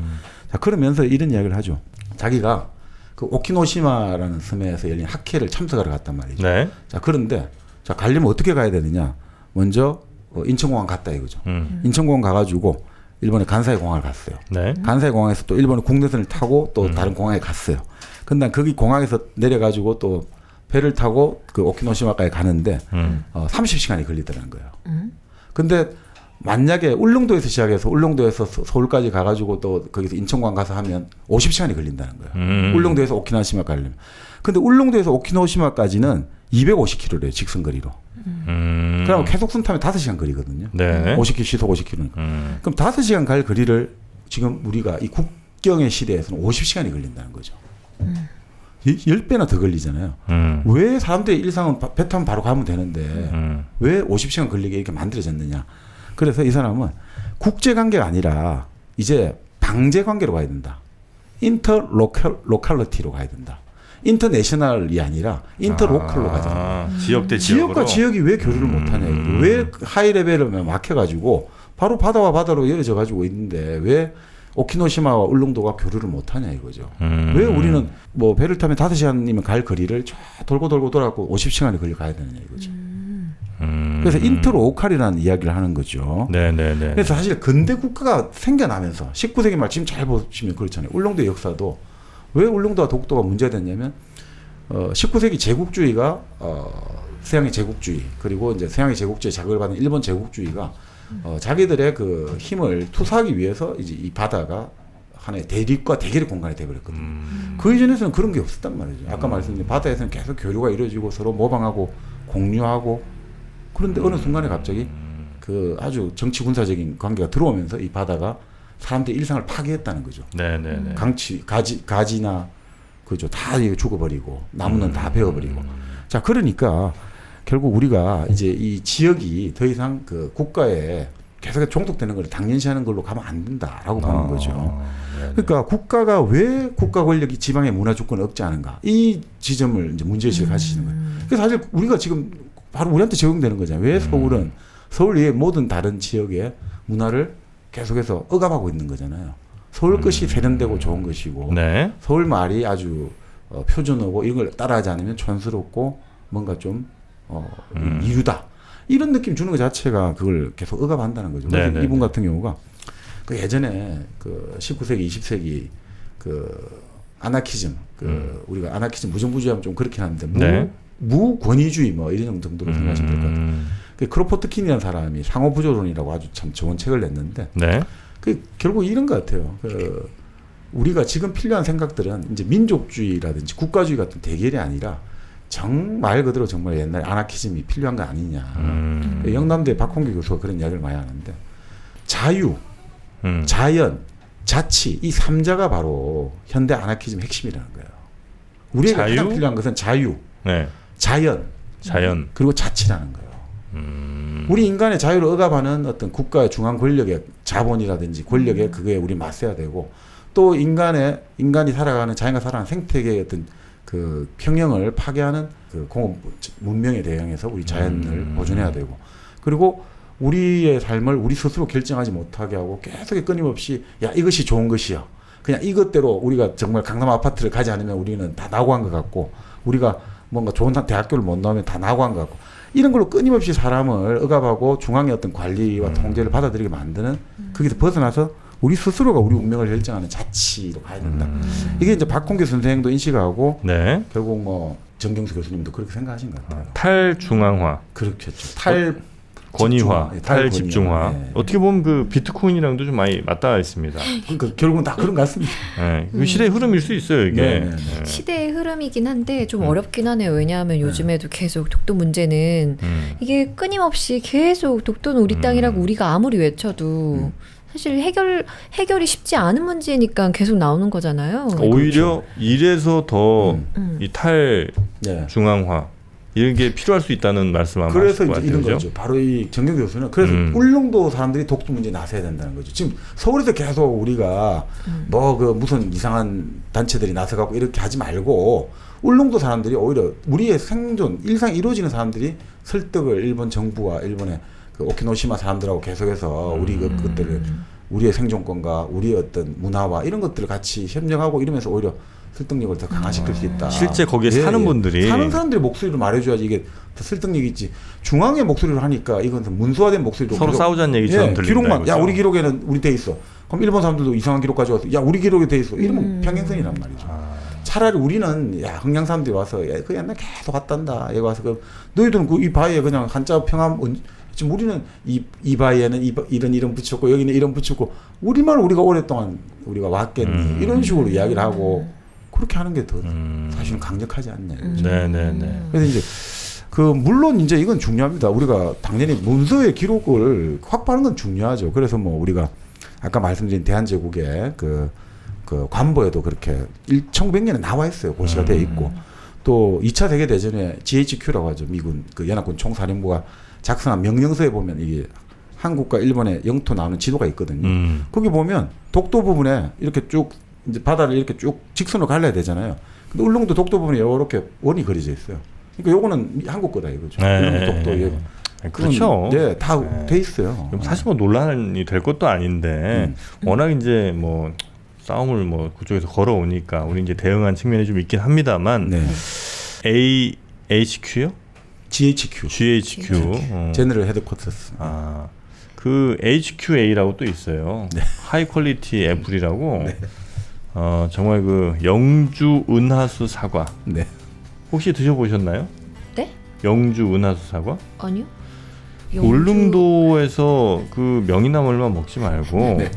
자, 그러면서 이런 이야기를 하죠. 자기가 그 오키노시마라는 섬에서 열린 학회를 참석하러 갔단 말이죠. 네. 자, 그런데 자, 가려면 어떻게 가야 되느냐. 먼저 인천공항 갔다 이거죠. 인천공항 가가지고 일본의 간사이 공항을 갔어요. 네. 간사이 공항에서 또 일본의 국내선을 타고 또 다른 공항에 갔어요. 근데 거기 공항에서 내려가지고 또 배를 타고 그 오키노시마까지 가는데 30시간이 걸리더라는 거예요. 근데 만약에 울릉도에서 시작해서 울릉도에서 서울까지 가가지고 또 거기서 인천공항 가서 하면 50시간이 걸린다는 거예요. 울릉도에서 오키노시마 가려면. 근데 울릉도에서 오키노시마까지는 250km래요. 직선거리로. 그럼 계속선 타면 5시간 거리거든요. 네. 50km 시속 50km니까. 그럼 5시간 갈 거리를 지금 우리가 이 국경의 시대에서는 50시간이 걸린다는 거죠. 10배나 더 걸리잖아요. 왜 사람들의 일상은 배 타면 바로 가면 되는데 왜 50시간 걸리게 이렇게 만들어졌느냐. 그래서 이 사람은 국제관계가 아니라 이제 방제관계로 가야 된다. 인터로컬리티로 가야 된다. 인터내셔널이 아니라 인터로컬로 가잖아요. 지역 대 지역으로. 지역과 지역이 왜 교류를 못하냐 이거죠. 왜 하이 레벨을 막혀가지고 바로 바다와 바다로 이어져 가지고 있는데 왜 오키노시마와 울릉도가 교류를 못하냐 이거죠. 왜 우리는 뭐 배를 타면 5시간이면 갈 거리를 쫙 돌고 돌아갖고 50시간이 걸려 가야 되느냐 이거죠. 그래서 인터로컬이라는 이야기를 하는 거죠. 네네네. 그래서 사실 근대 국가가 생겨나면서 19세기 말 지금 잘 보시면 그렇잖아요. 울릉도 역사도 왜 울릉도와 독도가 문제가 됐냐면 19세기 제국주의가 서양의 제국주의 그리고 이제 서양의 제국주의 자극을 받는 일본 제국주의가 자기들의 그 힘을 투사하기 위해서 이제 이 바다가 하나의 대립과 대결의 공간이 되어버렸거든요. 그 이전에서는 그런 게 없었단 말이죠. 아까 말씀드린 바다에서는 계속 교류가 이루어지고 서로 모방하고 공유하고 그런데 어느 순간에 갑자기 그 아주 정치 군사적인 관계가 들어오면서 이 바다가 사람들의 일상을 파괴했다는 거죠. 네네네. 가지나 그죠 다 죽어버리고 나무는 다 베어버리고. 자 그러니까 결국 우리가 이제 이 지역이 더 이상 그 국가에 계속 종속되는 걸 당연시하는 걸로 가면 안 된다라고 보는 거죠. 네네. 그러니까 국가가 왜 국가 권력이 지방의 문화 주권을 얻지 않은가 이 지점을 이제 문제의식을 가지시는 거예요. 그래서 사실 우리가 지금 바로 우리한테 적용되는 거잖아요. 왜 서울은 서울 외의 모든 다른 지역의 문화를 계속해서 억압하고 있는 거잖아요. 서울 것이 세련되고 좋은 것이고 네. 서울 말이 아주 표준어고 이런 걸 따라하지 않으면 촌스럽고 뭔가 좀 이유다. 이런 느낌 주는 것 자체가 그걸 계속 억압한다는 거죠. 그래서 이분 같은 경우가 그 예전에 그 19세기, 20세기 그 아나키즘, 우리가 아나키즘 무정부주의하면 좀 그렇긴 한데 무권위주의 뭐 이런 정도로 생각하시면 될 것 같아요. 그 크로포트킨이라는 사람이 상호부조론이라고 아주 참 좋은 책을 냈는데 그 결국 이런 것 같아요. 그 우리가 지금 필요한 생각들은 이제 민족주의라든지 국가주의 같은 대결이 아니라 정말 그대로 정말 옛날 아나키즘이 필요한 거 아니냐. 영남대 박홍기 교수가 그런 이야기를 많이 하는데 자유, 자연, 자치 이 3자가 바로 현대 아나키즘 핵심이라는 거예요. 우리에게 가장 필요한 것은 자유, 자연, 그리고 자치라는 거예요. 우리 인간의 자유를 억압하는 어떤 국가의 중앙 권력의 자본이라든지 권력에 그거에 우리 맞서야 되고 또 인간이 살아가는 자연과 살아가는 생태계의 어떤 그 평형을 파괴하는 그 공업 문명에 대응해서 우리 자연을 보존해야 되고 그리고 우리의 삶을 우리 스스로 결정하지 못하게 하고 계속 끊임없이 야 이것이 좋은 것이야. 그냥 이것대로 우리가 정말 강남 아파트를 가지 않으면 우리는 다 낙오한 것 같고 우리가 뭔가 좋은 대학교를 못 나오면 다 낙오한 것 같고 이런 걸로 끊임없이 사람을 억압하고 중앙의 어떤 관리와 통제를 받아들이게 만드는 거기서 벗어나서 우리 스스로가 우리 운명을 결정하는 자치로 가야 된다. 이게 이제 박홍규 선생도 인식하고 결국 뭐 정경수 교수님도 그렇게 생각하신 것 같아요. 탈중앙화. 그렇겠죠. 권위화, 탈집중화. 어떻게 보면 그 비트코인이랑도 좀 많이 맞닿아 있습니다. 그러니까 결국은 다 그런 것 같습니다. 그 시대의 흐름일 수 있어요, 이게. 시대의 흐름이긴 한데 좀 어렵긴 하네요. 왜냐하면 요즘에도 계속 독도 문제는 이게 끊임없이 계속 독도는 우리 땅이라고 우리가 아무리 외쳐도 사실 해결이 쉽지 않은 문제니까 계속 나오는 거잖아요. 오히려 이래서 더 이 탈중앙화 이런 게 필요할 수 있다는 말씀 아마 그래서 하실 것 이제 이런 같아요, 거죠. 바로 이 정경 교수는 그래서 울릉도 사람들이 독도 문제에 나서야 된다는 거죠. 지금 서울에서 계속 우리가 뭐 그 무슨 이상한 단체들이 나서갖고 이렇게 하지 말고 울릉도 사람들이 오히려 우리의 생존 일상이 이루어지는 사람들이 설득을 일본 정부와 일본의 그 오키노시마 사람들하고 계속해서 우리 그것들을 우리의 생존권과 우리의 어떤 문화와 이런 것들을 같이 협력하고 이러면서 오히려 설득력을 더 강화시킬 수 있다. 실제 거기에 사는 분들이 사는 사람들의 목소리를 말해줘야지 이게 더 설득력이 있지. 중앙의 목소리를 하니까 이건 문서화된 목소리로 서로 싸우자는 얘기처럼 들린다. 기록만 야 우리 기록에는 우리 돼 있어. 그럼 일본 사람들도 이상한 기록 가져와서 야 우리 기록에 돼 있어. 이러면 평행선이란 말이죠. 차라리 우리는 야 흥양 사람들이 와서 야 그 옛날 계속 갔단다. 여기 와서 그 너희들은 그 이 바위에 그냥 한자 평함 지금 우리는 이 바위에는 이런 붙였고 여기는 이런 붙였고 우리만 우리가 오랫동안 우리가 왔겠니 이런 식으로 이야기를 하고 그렇게 하는 게 더 사실은 강력하지 않냐. 네네네. 그래서 이제 그 물론 이제 이건 중요합니다. 우리가 당연히 문서의 기록을 확보하는 건 중요하죠. 그래서 뭐 우리가 아까 말씀드린 대한제국의 그 관보에도 그렇게 1900년에 나와 있어요. 고시가 돼 있고 또 2차 세계 대전에 GHQ라고 하죠. 미군 그 연합군 총사령부가 작성한 명령서에 보면 이게 한국과 일본의 영토 나오는 지도가 있거든요. 거기 보면 독도 부분에 이렇게 쭉 이제 바다를 이렇게 쭉 직선으로 갈라야 되잖아요. 근데 울릉도 독도 부분에 이렇게 원이 그려져 있어요. 그러니까 요거는 한국 거다 이거죠. 네. 울릉도 독도. 예. 그렇죠. 네, 다 돼 있어요. 사실 뭐 논란이 될 것도 아닌데 워낙 이제 뭐 싸움을 뭐 그쪽에서 걸어오니까 우리 이제 대응한 측면이 좀 있긴 합니다만 네. AHQ요? GHQ. 제너럴 헤드쿼터스. 그 HQA라고 또 있어요. 네. 하이 퀄리티 애플이라고. 네. 정말 그 영주 은하수 사과. 네. 혹시 드셔보셨나요? 네? 영주 은하수 사과? 아니요. 울릉도에서 그 명이나물만 먹지 말고 네.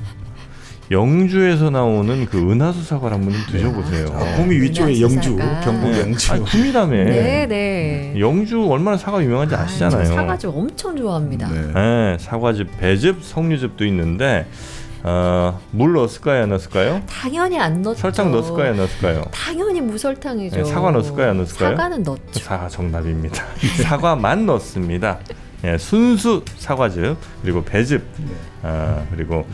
영주에서 나오는 그 은하수 사과를 한번 좀 드셔보세요. 구미 위쪽에 영주, 사과. 경북 네. 영주. 아니, 구미라며. 네. 영주 얼마나 사과 유명한지 아시잖아요. 저 사과즙 엄청 좋아합니다. 네. 네, 사과즙, 배즙, 석류즙도 있는데 물 넣었을까요, 안 넣었을까요? 당연히 안 넣죠. 설탕 넣었을까요, 안 넣었을까요? 당연히 무설탕이죠. 네, 사과 넣었을까요, 안 넣었을까요? 사과는 넣죠. 사과 정답입니다. 사과만 넣습니다. 예, 순수 사과즙 그리고 배즙 그리고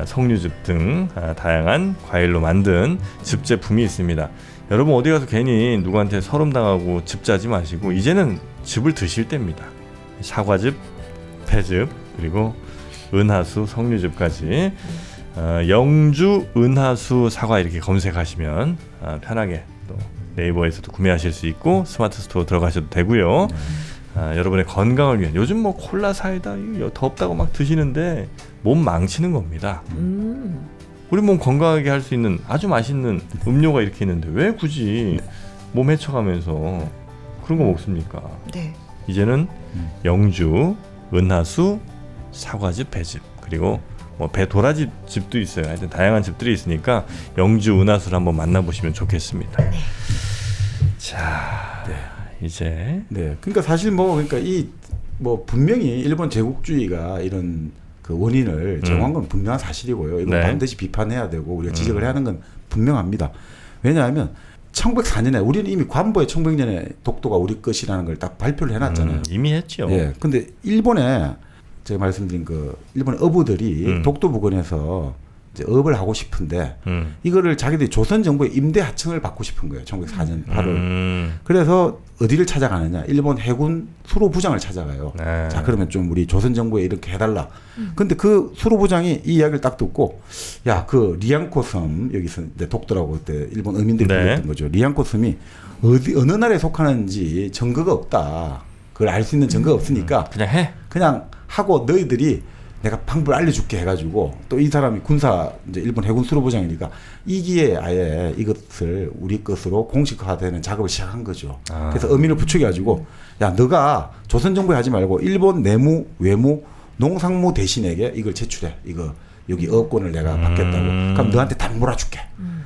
석류즙 등 다양한 과일로 만든 즙 제품이 있습니다. 여러분 어디 가서 괜히 누구한테 서름당하고 즙 짜지 마시고 이제는 즙을 드실 때입니다. 사과즙, 배즙 그리고 은하수, 석류즙까지 영주 은하수 사과 이렇게 검색하시면 편하게 또 네이버에서도 구매하실 수 있고 스마트 스토어 들어가셔도 되고요. 여러분의 건강을 위한 요즘 뭐 콜라 사이다 이거 덥다고 막 드시는데 몸 망치는 겁니다. 우리 몸 건강하게 할 수 있는 아주 맛있는 음료가 이렇게 있는데 왜 굳이 몸 해쳐가면서 그런 거 먹습니까? 네. 이제는 영주, 은하수, 사과즙, 배즙 그리고 뭐 배도라지 즙도 있어요. 하여튼 다양한 즙들이 있으니까 영주, 은하수를 한번 만나보시면 좋겠습니다. 자, 이제 네, 그러니까 사실 뭐 그러니까 이 뭐 분명히 일본 제국주의가 이런 그 원인을 정한 건 분명한 사실이고요. 이건 네. 반드시 비판해야 되고 우리가 지적을 해야 하는 건 분명합니다. 왜냐하면 1904년에 우리는 이미 관보에 1900년에 독도가 우리 것이라는 걸 딱 발표를 해놨잖아요. 이미 했죠. 예, 근데 일본에 제가 말씀드린 그 일본 어부들이 독도 부근에서 이제 업을 하고 싶은데 이거를 자기들이 조선 정부의 임대 하청을 받고 싶은 거예요. 1904년 8월. 그래서 어디를 찾아가느냐? 일본 해군 수로부장을 찾아가요. 네. 자, 그러면 좀 우리 조선 정부에 이렇게 해달라. 근데 그 수로부장이 이 이야기를 딱 듣고, 야, 그 리앙코 섬 여기서 이제 독도라고 그때 일본 어민들이 불렀던 거죠. 리앙코 섬이 어느 나라에 속하는지 증거가 없다. 그걸 알 수 있는 증거가 없으니까 그냥 해. 그냥 하고 너희들이 내가 방법을 알려줄게 해가지고 또 이 사람이 군사 이제 일본 해군 수로부장이니까 이 기회에 아예 이것을 우리 것으로 공식화되는 작업을 시작한 거죠. 그래서 어민을 부추겨가지고 야 너가 조선 정부에 하지 말고 일본 내무 외무 농상무 대신에게 이걸 제출해. 이거 여기 업권을 내가 받겠다고. 그럼 너한테 다 몰아줄게.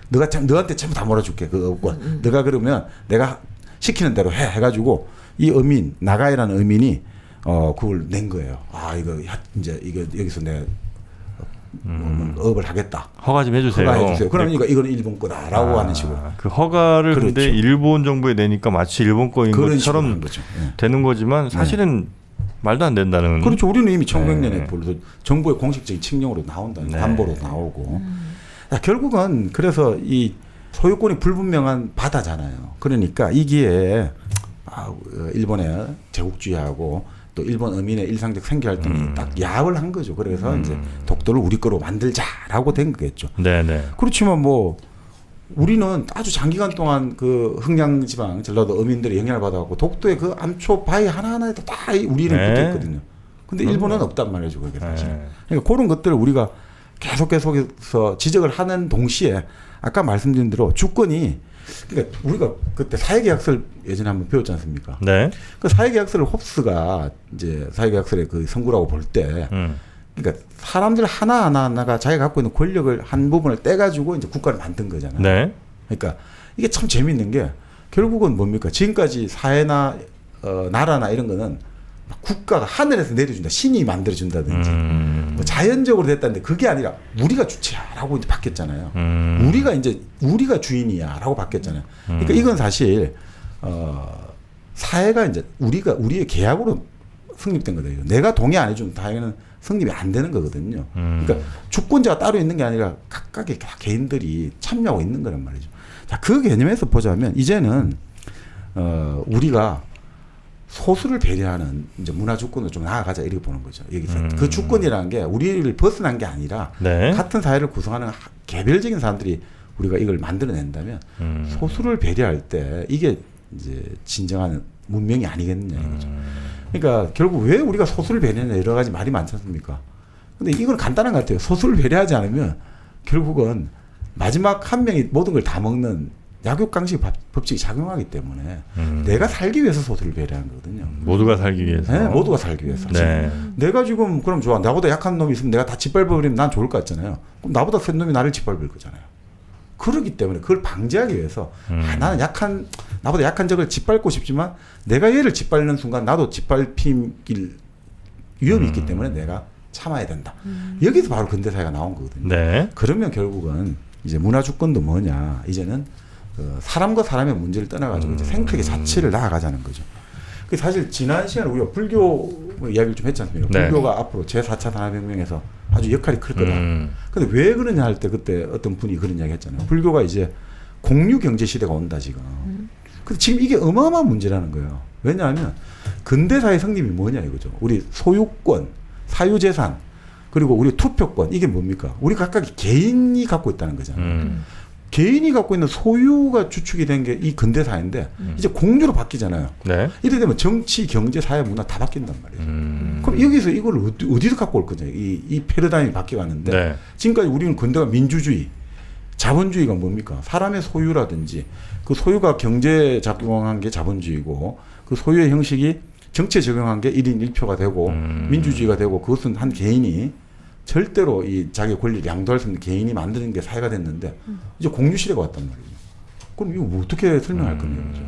너한테 전부 다 몰아줄게 그 업권. 너가 그러면 내가 시키는 대로 해가지고 이 어민 나가이라는 어민이 그걸 낸 거예요. 아, 이거 이제 이거 여기서 내가 업을 하겠다. 허가 좀 해주세요. 허가해주세요. 그러니까 이거는 일본 거다라고 하는 식으로. 그 허가를 그렇죠. 근데 일본 정부에 내니까 마치 일본 거인 그런 식으로 것처럼 하는 거죠. 예. 되는 거지만 사실은 말도 안 된다는. 그렇죠. 우리는 이미 1900년에 네. 벌써 정부의 공식적인 칙령으로 나온다는 네. 관보로 나오고. 야, 결국은 그래서 이 소유권이 불분명한 바다잖아요. 그러니까 이 기회에 일본의 제국주의하고 또 일본 어민의 일상적 생계 활동이 딱 야합을 한 거죠. 그래서 이제 독도를 우리 거로 만들자라고 된 거겠죠. 네네. 그렇지만 뭐 우리는 아주 장기간 동안 그 흥양지방 전라도 어민들의 영향을 받아갖고 독도의 그 암초 바위 하나하나에도 다 우리 이름이 네. 붙어있거든요. 근데 일본은 없단 말이죠. 그게 사실. 네. 그러니까 그런 것들을 우리가 계속해서 지적을 하는 동시에 아까 말씀드린 대로 주권이 그러니까 우리가 그때 사회계약서를 예전에 한번 배웠지 않습니까? 네. 그 사회계약서를 홉스가 이제 사회계약서의 그 선구라고 볼 때, 그러니까 사람들 하나하나가 자기가 갖고 있는 권력을 한 부분을 떼가지고 이제 국가를 만든 거잖아요. 네. 그러니까 이게 참 재밌는 게 결국은 뭡니까? 지금까지 사회나 나라나 이런 거는 막 국가가 하늘에서 내려준다, 신이 만들어준다든지 뭐 자연적으로 됐다는데 그게 아니라 우리가 주체야라고 이제 바뀌었잖아요. 우리가 주인이야라고 바뀌었잖아요. 그러니까 이건 사실 사회가 이제 우리의 계약으로 성립된 거거든요. 내가 동의 안 해주면 당연히 성립이 안 되는 거거든요. 그러니까 주권자가 따로 있는 게 아니라 각각의 개인들이 참여하고 있는 거란 말이죠. 자, 그 개념에서 보자면 이제는 우리가 소수를 배려하는 이제 문화 주권으로 좀 나아가자 이렇게 보는 거죠. 여기서 그 주권이라는 게 우리를 벗어난 게 아니라 네. 같은 사회를 구성하는 개별적인 사람들이 우리가 이걸 만들어낸다면 소수를 배려할 때 이게 이제 진정한 문명이 아니겠느냐 이거죠. 그러니까 결국 왜 우리가 소수를 배려하냐 여러 가지 말이 많지 않습니까? 근데 이건 간단한 것 같아요. 소수를 배려하지 않으면 결국은 마지막 한 명이 모든 걸 다 먹는 약육강식 법칙이 작용하기 때문에 내가 살기 위해서 소수를 배려하는 거거든요. 모두가 살기 위해서. 네, 모두가 살기 위해서. 네. 내가 지금 그럼 좋아. 나보다 약한 놈이 있으면 내가 다 짓밟아버리면 난 좋을 것 같잖아요. 그럼 나보다 센 놈이 나를 짓밟을 거잖아요. 그렇기 때문에 그걸 방지하기 위해서 나는 나보다 약한 적을 짓밟고 싶지만 내가 얘를 짓밟는 순간 나도 짓밟힐 위험이 있기 때문에 내가 참아야 된다. 여기서 바로 근대사회가 나온 거거든요. 네. 그러면 결국은 이제 문화주권도 뭐냐. 이제는 사람과 사람의 문제를 떠나가지고 이제 생태계 자체를 나아가자는 거죠. 그 사실 지난 시간에 우리가 불교 이야기를 좀 했지 않습니까? 네. 불교가 앞으로 제4차 산업혁명에서 아주 역할이 클 거다. 근데 왜 그러냐 할 때 그때 어떤 분이 그런 이야기 했잖아요. 불교가 이제 공유 경제 시대가 온다 지금. 근데 지금 이게 어마어마한 문제라는 거예요. 왜냐하면 근대사회 성립이 뭐냐 이거죠. 우리 소유권, 사유재산, 그리고 우리 투표권 이게 뭡니까? 우리 각각 개인이 갖고 있다는 거잖아요. 개인이 갖고 있는 소유가 주축이 된 게 이 근대사회인데 이제 공유로 바뀌잖아요. 네. 이래 되면 정치, 경제, 사회, 문화 다 바뀐단 말이에요. 그럼 여기서 이걸 어디서 갖고 올 거냐? 이 패러다임이 바뀌어가는데 네. 지금까지 우리는 근대가 민주주의, 자본주의가 뭡니까? 사람의 소유라든지 그 소유가 경제에 작용한 게 자본주의고 그 소유의 형식이 정치에 적용한 게 1인 1표가 되고 민주주의가 되고 그것은 한 개인이 절대로 이 자기 권리를 양도할 수 있는 개인이 만드는 게 사회가 됐는데 이제 공유 시대가 왔단 말이에요. 그럼 이거 뭐 어떻게 설명할 거냐 이거죠.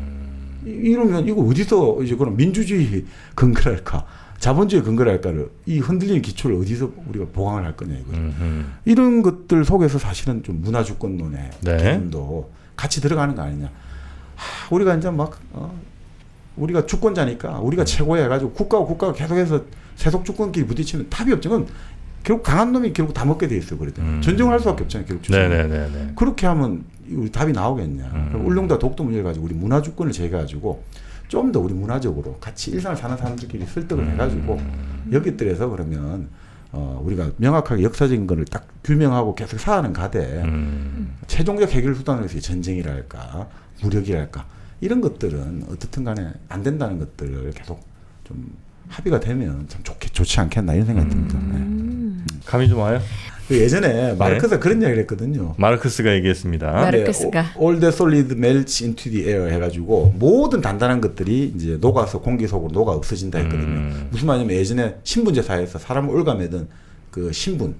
이러면 이거 어디서 이제 그럼 민주주의 근거를 할까? 자본주의 근거를 할까를 이 흔들리는 기초를 어디서 우리가 보강을 할 거냐 이거죠. 이런 것들 속에서 사실은 좀 문화주권론의 네. 개념도 같이 들어가는 거 아니냐. 우리가 이제 막 우리가 주권자니까 우리가 최고야 해가지고 국가가 계속해서 세속 주권끼리 부딪히는 답이 없죠. 그건 결국 강한 놈이 결국 다 먹게 돼 있어요. 그래도 전쟁을 할 수밖에 없잖아요. 결국 네네네. 그렇게 하면 우리 답이 나오겠냐. 울릉도 독도 문제를 가지고 우리 문화주권을 제거해가지고 좀 더 우리 문화적으로 같이 일상을 사는 사람들끼리 설득을 해가지고 여기들에서 그러면 우리가 명확하게 역사적인 거를 딱 규명하고 계속 사안은 가되 최종적 해결 수단을 위해서 전쟁이랄까 무력이랄까 이런 것들은 어떻든 간에 안 된다는 것들을 계속 좀 합의가 되면 참 좋지 않겠나 이런 생각이 듭니다. 네. 감이 좀 와요? 예전에 마르크스가 그런 이야기를 했거든요. 마르크스가 얘기했습니다. 마르크스가. All the solid melts into the air 해가지고 모든 단단한 것들이 이제 녹아서 공기 속으로 녹아 없어진다 했거든요. 무슨 말이냐면 예전에 신분제 사회에서 사람을 올가매던 그 신분,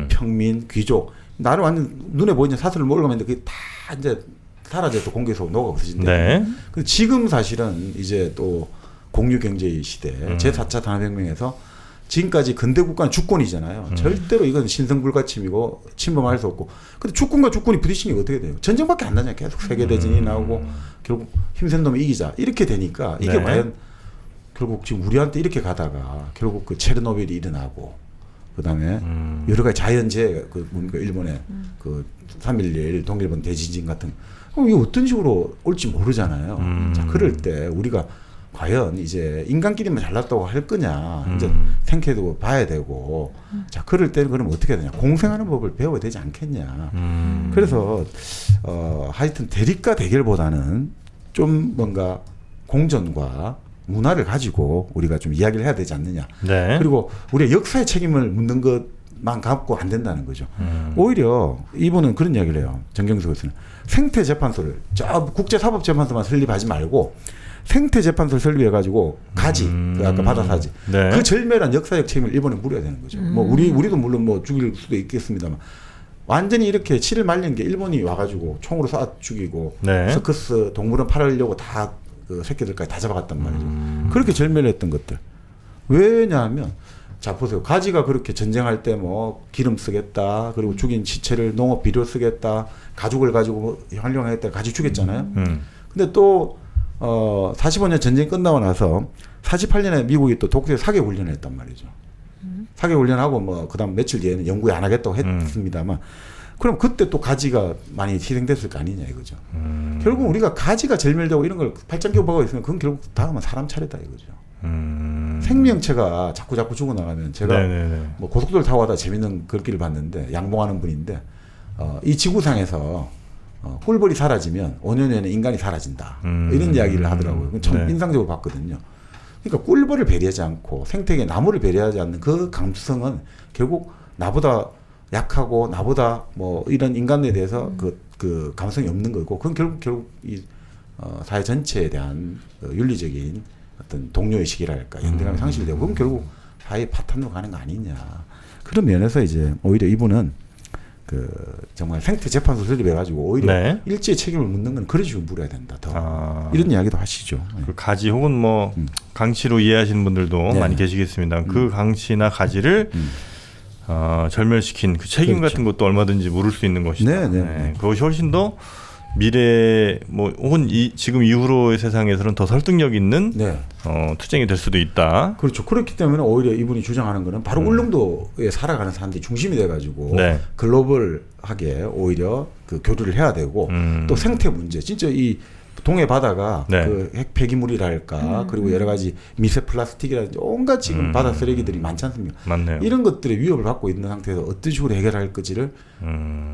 평민, 귀족 나를 완전 눈에 보이는 사슬을 올가매는데 그게 다 이제 사라져서 공기 속으로 녹아 없어진다. 네. 근데 지금 사실은 이제 또 공유 경제 시대 제4차 산업혁명에서 지금까지 근대 국가는 주권이잖아요. 절대로 이건 신성불가침이고 침범할 수 없고. 근데 주권과 주권이 부딪히는 게 어떻게 돼요? 전쟁밖에 안 나잖아요. 계속 세계대전이 나오고 결국 힘센 놈이 이기자. 이렇게 되니까 이게 네. 과연 결국 지금 우리한테 이렇게 가다가 결국 그 체르노빌이 일어나고 그다음에 여러 가지 자연재해 그 뭡니까 일본의 그 3.11 동일본 대지진 같은 이게 어떤 식으로 올지 모르잖아요. 자, 그럴 때 우리가 과연 이제 인간끼리만 잘났다고 할 거냐 이제 생태도 봐야 되고 자 그럴 때는 그럼 어떻게 해야 되냐 공생하는 법을 배워야 되지 않겠냐 그래서 하여튼 대립과 대결보다는 좀 뭔가 공존과 문화를 가지고 우리가 좀 이야기를 해야 되지 않느냐 네. 그리고 우리의 역사의 책임을 묻는 것만 갖고 안 된다는 거죠. 오히려 이분은 그런 이야기를 해요. 정경수 교수는 생태재판소를 저 국제사법재판소만 설립하지 말고 생태재판소를 설립해가지고 가지 그 아까 바다사지 네. 그 절멸한 역사적 책임을 일본에 물어야 되는 거죠. 뭐 우리도 물론 뭐 죽일 수도 있겠습니다만 완전히 이렇게 치를 말린 게 일본이 와가지고 총으로 쏴 죽이고 네. 서커스 동물원 팔으려고 다 그 새끼들까지 다 잡아갔단 말이죠. 그렇게 절멸했던 것들 왜냐하면 자 보세요. 가지가 그렇게 전쟁할 때 뭐 기름 쓰겠다 그리고 죽인 시체를 농업 비료 쓰겠다 가죽을 가지고 활용하겠다 가지 죽였잖아요. 근데 또 45년 전쟁 끝나고 나서 48년에 미국이 또 독도에 사격 훈련을 했단 말이죠. 사격 훈련하고 뭐 그다음 며칠 뒤에는 연구에 안 하겠다고 했습니다만 그럼 그때 또 가지가 많이 희생됐을 거 아니냐 이거죠. 결국 우리가 가지가 절멸되고 이런 걸 팔짱 끼고 박아 있으면 그건 결국 다음은 사람 차례다 이거죠. 생명체가 자꾸 죽어나가면 제가 뭐 고속도로 타고 가다 재밌는 글귀를 봤는데 양봉하는 분인데 이 지구상에서 꿀벌이 사라지면 5년 후에는 인간이 사라진다 이런 이야기를 하더라고요. 참 인상적으로 봤거든요. 그러니까 꿀벌을 배려하지 않고 생태계 나무를 배려하지 않는 그 감수성은 결국 나보다 약하고 나보다 뭐 이런 인간에 대해서 그 감성이 없는 거고 그건 결국 이 사회 전체에 대한 윤리적인 어떤 동료의식이랄까 연대감이 상실되고 그건 결국 사회 파탄으로 가는 거 아니냐 그런 면에서 이제 오히려 이분은 그 정말 생태 재판소 설립해가지고 오히려 일제의 책임을 묻는 건 그런 식으로 물어야 된다 더 이런 이야기도 하시죠. 그 가지 혹은 뭐 강치로 이해하시는 분들도 많이 계시겠습니다. 그 강치나 가지를 절멸시킨 그 책임 같은 것도 얼마든지 물을 수 있는 것이다. 그것이 훨씬 더 미래 뭐 혹은 지금 이후로의 세상에서는 더 설득력 있는 투쟁이 될 수도 있다. 그렇죠. 그렇기 때문에 오히려 이분이 주장하는 거는 바로 울릉도에 살아가는 사람들이 중심이 돼가지고 글로벌하게 오히려 그 교류를 해야 되고 또 생태 문제 진짜 이 동해 바다가 그 핵 폐기물이랄까 그리고 여러 가지 미세 플라스틱이라든지 온갖 지금 바다 쓰레기들이 많지 않습니까? 맞네요. 이런 것들의 위협을 받고 있는 상태에서 어떤 식으로 해결할 것지를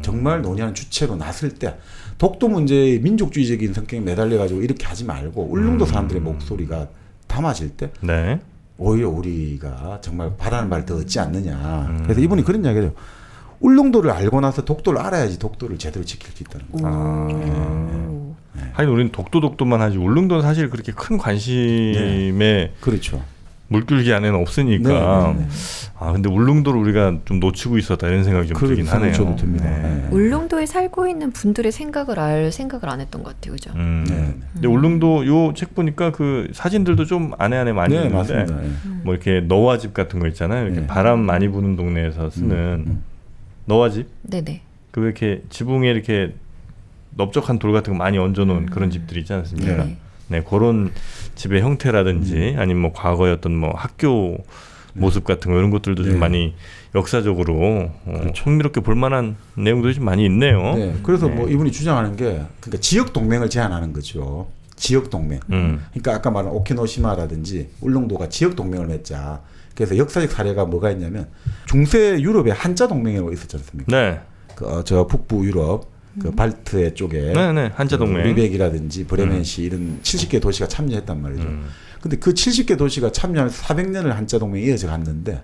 정말 논의하는 주체로 나설 때 독도 문제의 민족주의적인 성격에 매달려 가지고 이렇게 하지 말고 울릉도 사람들의 목소리가 담아질 때 오히려 우리가 정말 바라는 바를 더 얻지 않느냐. 그래서 이분이 그런 이야기를 해요. 울릉도를 알고 나서 독도를 알아야지 독도를 제대로 지킬 수 있다는 거죠. 하긴 우리는 독도만 하지 울릉도는 사실 그렇게 큰 관심에 그렇죠. 물결기 안에는 없으니까 근데 울릉도를 우리가 좀 놓치고 있었다 이런 생각이 좀 들긴 하네요. 저도 듭니다. 울릉도에 살고 있는 분들의 생각을 안 했던 것 같아요, 그죠? 근데 울릉도 요 책 보니까 그 사진들도 좀 안에 많이 있는데 뭐 이렇게 너와집 같은 거 있잖아요. 이렇게 바람 많이 부는 동네에서 쓰는 너와집. 네네. 그 이렇게 지붕에 이렇게 넓적한 돌 같은 거 많이 얹어놓은 그런 집들이 있지 않습니까? 그런 집의 형태라든지 아니면 뭐 과거의 어떤 뭐 학교 모습 같은 거 이런 것들도 좀 많이 역사적으로 흥미롭게 볼만한 내용들이 좀 많이 있네요. 그래서 뭐 이분이 주장하는 게 그러니까 지역 동맹을 제안하는 거죠. 지역 동맹. 그러니까 아까 말한 오키노시마라든지 울릉도가 지역 동맹을 맺자. 그래서 역사적 사례가 뭐가 있냐면 중세 유럽에 한자 동맹이라고 있었지 않습니까? 저 북부 유럽. 그 발트 쪽에 한자 동맹 리벡이라든지 브레멘시 이런 70개 도시가 참여했단 말이죠. 근데 그 70개 도시가 참여하면서 400년을 한자 동맹이 이어져 갔는데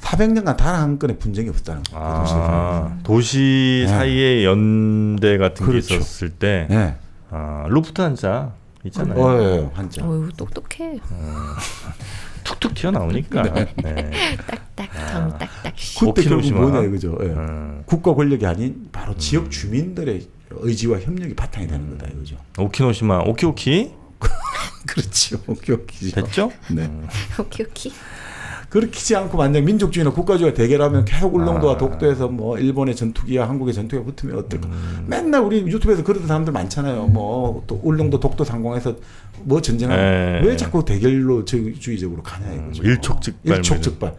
400년간 단 한 건의 분쟁이 없었다는 거예요. 도시 사이에 연대 같은 게 있었을 때 루프트한자 있잖아요. 한자. 똑똑해. 툭툭 튀어나오니까. 딱딱 딱딱. 그때 결국 뭐냐 이거죠. 국가 권력이 아닌 바로 지역 주민들의 의지와 협력이 바탕이 되는 거다 이거죠. 오키노시마 오키오키. 그렇죠. 오키오키 됐죠? 오키오키. 그렇지 않고 만약 민족주의나 국가주의가 대결하면 계속 울릉도와 독도에서 뭐 일본의 전투기와 한국의 전투기가 붙으면 어떨까? 맨날 우리 유튜브에서 그런 사람들 많잖아요. 뭐 또 울릉도 독도 상공에서 뭐 전쟁하면 왜 자꾸 대결로 주의적으로 가냐 이거죠. 일촉즉발.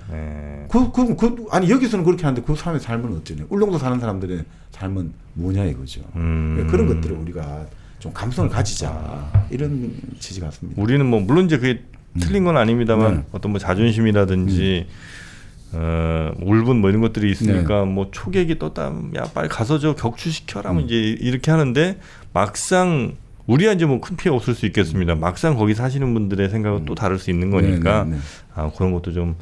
아니 여기서는 그렇게 하는데 그 사람의 삶은 어쩌냐? 울릉도 사는 사람들의 삶은 뭐냐 이거죠. 그런 것들을 우리가 좀 감성을 가지자 이런 취지 같습니다. 우리는 뭐 물론 이제 그게 틀린 건 아닙니다만 어떤 뭐 자존심이라든지 울분 뭐 이런 것들이 있으니까 뭐 초객이 떴다 야 빨리 가서 저 격추시켜라면 이제 이렇게 하는데 막상 우리야 이제 뭐 큰 피해 없을 수 있겠습니다. 막상 거기 사시는 분들의 생각은 또 다를 수 있는 거니까 그런 것도 좀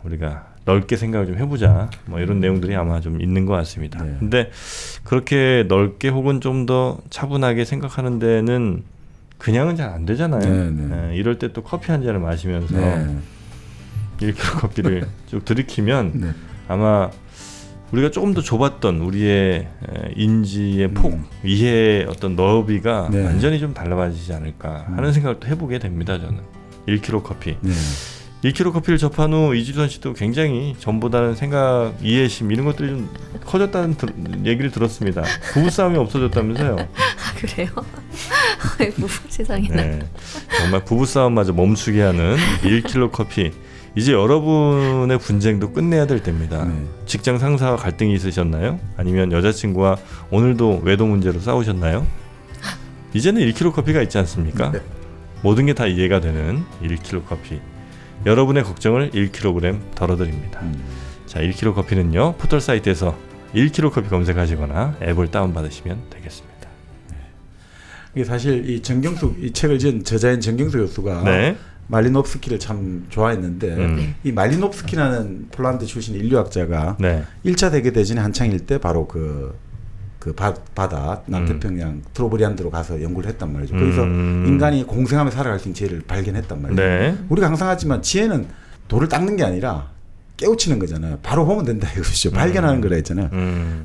우리가 넓게 생각을 좀 해보자 뭐 이런 내용들이 아마 좀 있는 것 같습니다. 근데 그렇게 넓게 혹은 좀 더 차분하게 생각하는 데는 그냥은 잘 안 되잖아요. 이럴 때 또 커피 한 잔을 마시면서 1kg 커피를 쭉 들이키면 아마 우리가 조금 더 좁았던 우리의 인지의 폭, 이해의 어떤 너비가 완전히 좀 달라지지 않을까 하는 생각을 또 해보게 됩니다. 저는 1kg 커피. 1kg 커피를 접한 후 이지선 씨도 굉장히 전보다는 생각, 이해심 이런 것들이 좀 커졌다는 얘기를 들었습니다. 부부싸움이 없어졌다면서요? 그래요? 아이고 세상에나. 정말 부부싸움마저 멈추게 하는 1kg 커피. 이제 여러분의 분쟁도 끝내야 될 때입니다. 네. 직장 상사와 갈등이 있으셨나요? 아니면 여자친구와 오늘도 외도 문제로 싸우셨나요? 이제는 1kg 커피가 있지 않습니까? 네. 모든 게 다 이해가 되는 1kg 커피. 여러분의 걱정을 1kg 덜어드립니다. 자, 1kg 커피는요, 포털 사이트에서 1kg 커피 검색하시거나 앱을 다운받으시면 되겠습니다. 이게 사실 이 정경숙 이 책을 지은 저자인 정경숙 교수가 네. 말리노프스키를 참 좋아했는데 이 말리노프스키라는 폴란드 출신 인류학자가 네. 1차 세계대전이 한창일 때 바로 그 바다 남태평양 트로브리안드로 가서 연구를 했단 말이죠. 거기서 인간이 공생하며 살아갈 수 있는 지혜를 발견했단 말이에요. 네. 우리가 항상 하지만 지혜는 돌을 닦는 게 아니라 깨우치는 거잖아요. 바로 보면 된다 이거죠. 발견하는 거라 했잖아요.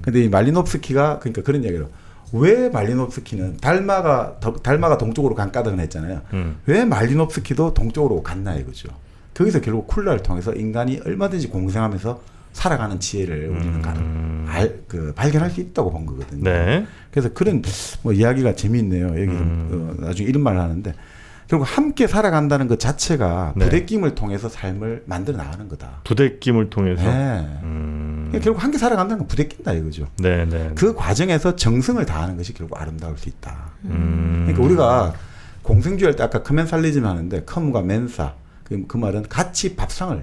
근데 이 말리노프스키가 그러니까 그런 이야기로 왜 말리노프스키는 달마가 동쪽으로 간까닭은 했잖아요. 왜 말리노프스키도 동쪽으로 갔나 이거죠. 거기서 결국 쿨라를 통해서 인간이 얼마든지 공생하면서 살아가는 지혜를 우리는 발견할 수 있다고 본 거거든요. 네. 그래서 그런 뭐 이야기가 재미있네요. 여기 나중에 이런 말을 하는데 결국 함께 살아간다는 것 자체가 네. 부대낌을 통해서 삶을 만들어 나가는 거다. 부대낌을 통해서. 네. 그러니까 결국 함께 살아간다는 건 부대낀다 이거죠. 네, 네. 그 과정에서 정성을 다하는 것이 결국 아름다울 수 있다. 그러니까 우리가 공생주의 할 때 아까 커멘살리즘 하는데 커무가 멘사 그 말은 같이 밥상을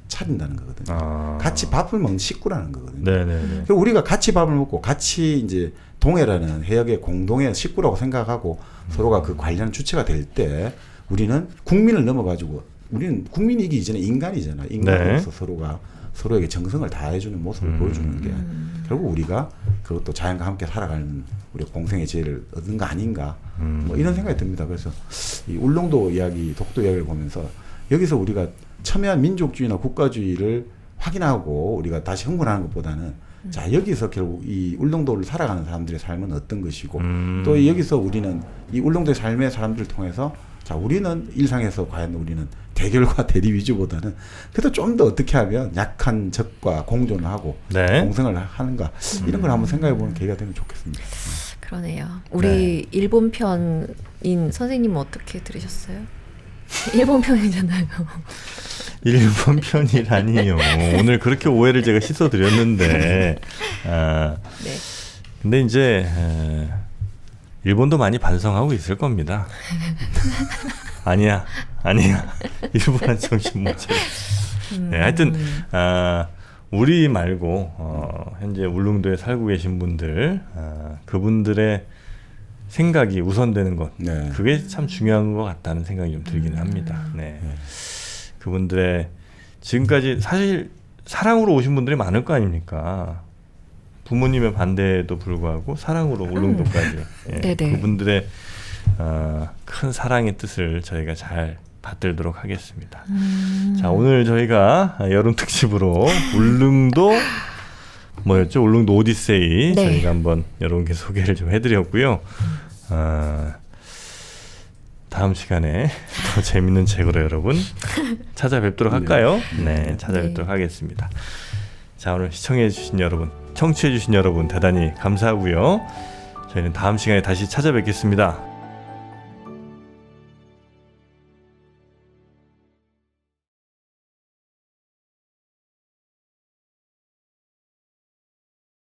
차린다는 거거든요. 같이 밥을 먹는 식구라는 거거든요. 네, 네, 네. 그리고 우리가 같이 밥을 먹고 같이 이제 동해라는 해역의 공동의 식구라고 생각하고 서로가 그 관련 주체가 될 때 우리는 국민을 넘어가지고 우리는 국민이기 이전에 인간이잖아. 인간으로서 서로가 서로에게 정성을 다해주는 모습을 보여주는 게 결국 우리가 그것도 자연과 함께 살아가는 우리 공생의 지혜를 얻은 거 아닌가 뭐 이런 생각이 듭니다. 그래서 이 울릉도 이야기, 독도 이야기를 보면서 여기서 우리가 첨예한 민족주의나 국가주의를 확인하고 우리가 다시 흥분하는 것보다는 자 여기서 결국 이 울릉도를 살아가는 사람들의 삶은 어떤 것이고 또 여기서 우리는 이 울릉도의 삶의 사람들을 통해서 자 우리는 일상에서 과연 우리는 대결과 대립 위주보다는 그래도 좀 더 어떻게 하면 약한 적과 공존을 하고 네. 공생을 하는가 이런 걸 한번 생각해 보는 계기가 되면 좋겠습니다. 그러네요. 우리 일본 편인 선생님은 어떻게 들으셨어요? 일본 편이잖아요. 일본 편이라니요. 오늘 그렇게 오해를 제가 씻어드렸는데, 네. 근데 이제 일본도 많이 반성하고 있을 겁니다. 아니야. 일본한 정신 못 차려. 네, 하여튼 우리 말고 현재 울릉도에 살고 계신 분들, 그분들의 생각이 우선되는 것, 네. 그게 참 중요한 것 같다는 생각이 좀 들기는 합니다. 네. 그분들의 지금까지 사실 사랑으로 오신 분들이 많을 거 아닙니까? 부모님의 반대에도 불구하고 사랑으로 울릉도까지 예, 그분들의 큰 사랑의 뜻을 저희가 잘 받들도록 하겠습니다. 자, 오늘 저희가 여름 특집으로 울릉도 뭐였죠? 울릉도 오디세이 네. 저희가 한번 여러분께 소개를 좀 해드렸고요. 다음 시간에 더 재밌는 책으로 여러분 찾아뵙도록 할까요? 네, 찾아뵙도록 하겠습니다. 자, 오늘 시청해주신 여러분, 청취해주신 여러분 대단히 감사하고요. 저희는 다음 시간에 다시 찾아뵙겠습니다.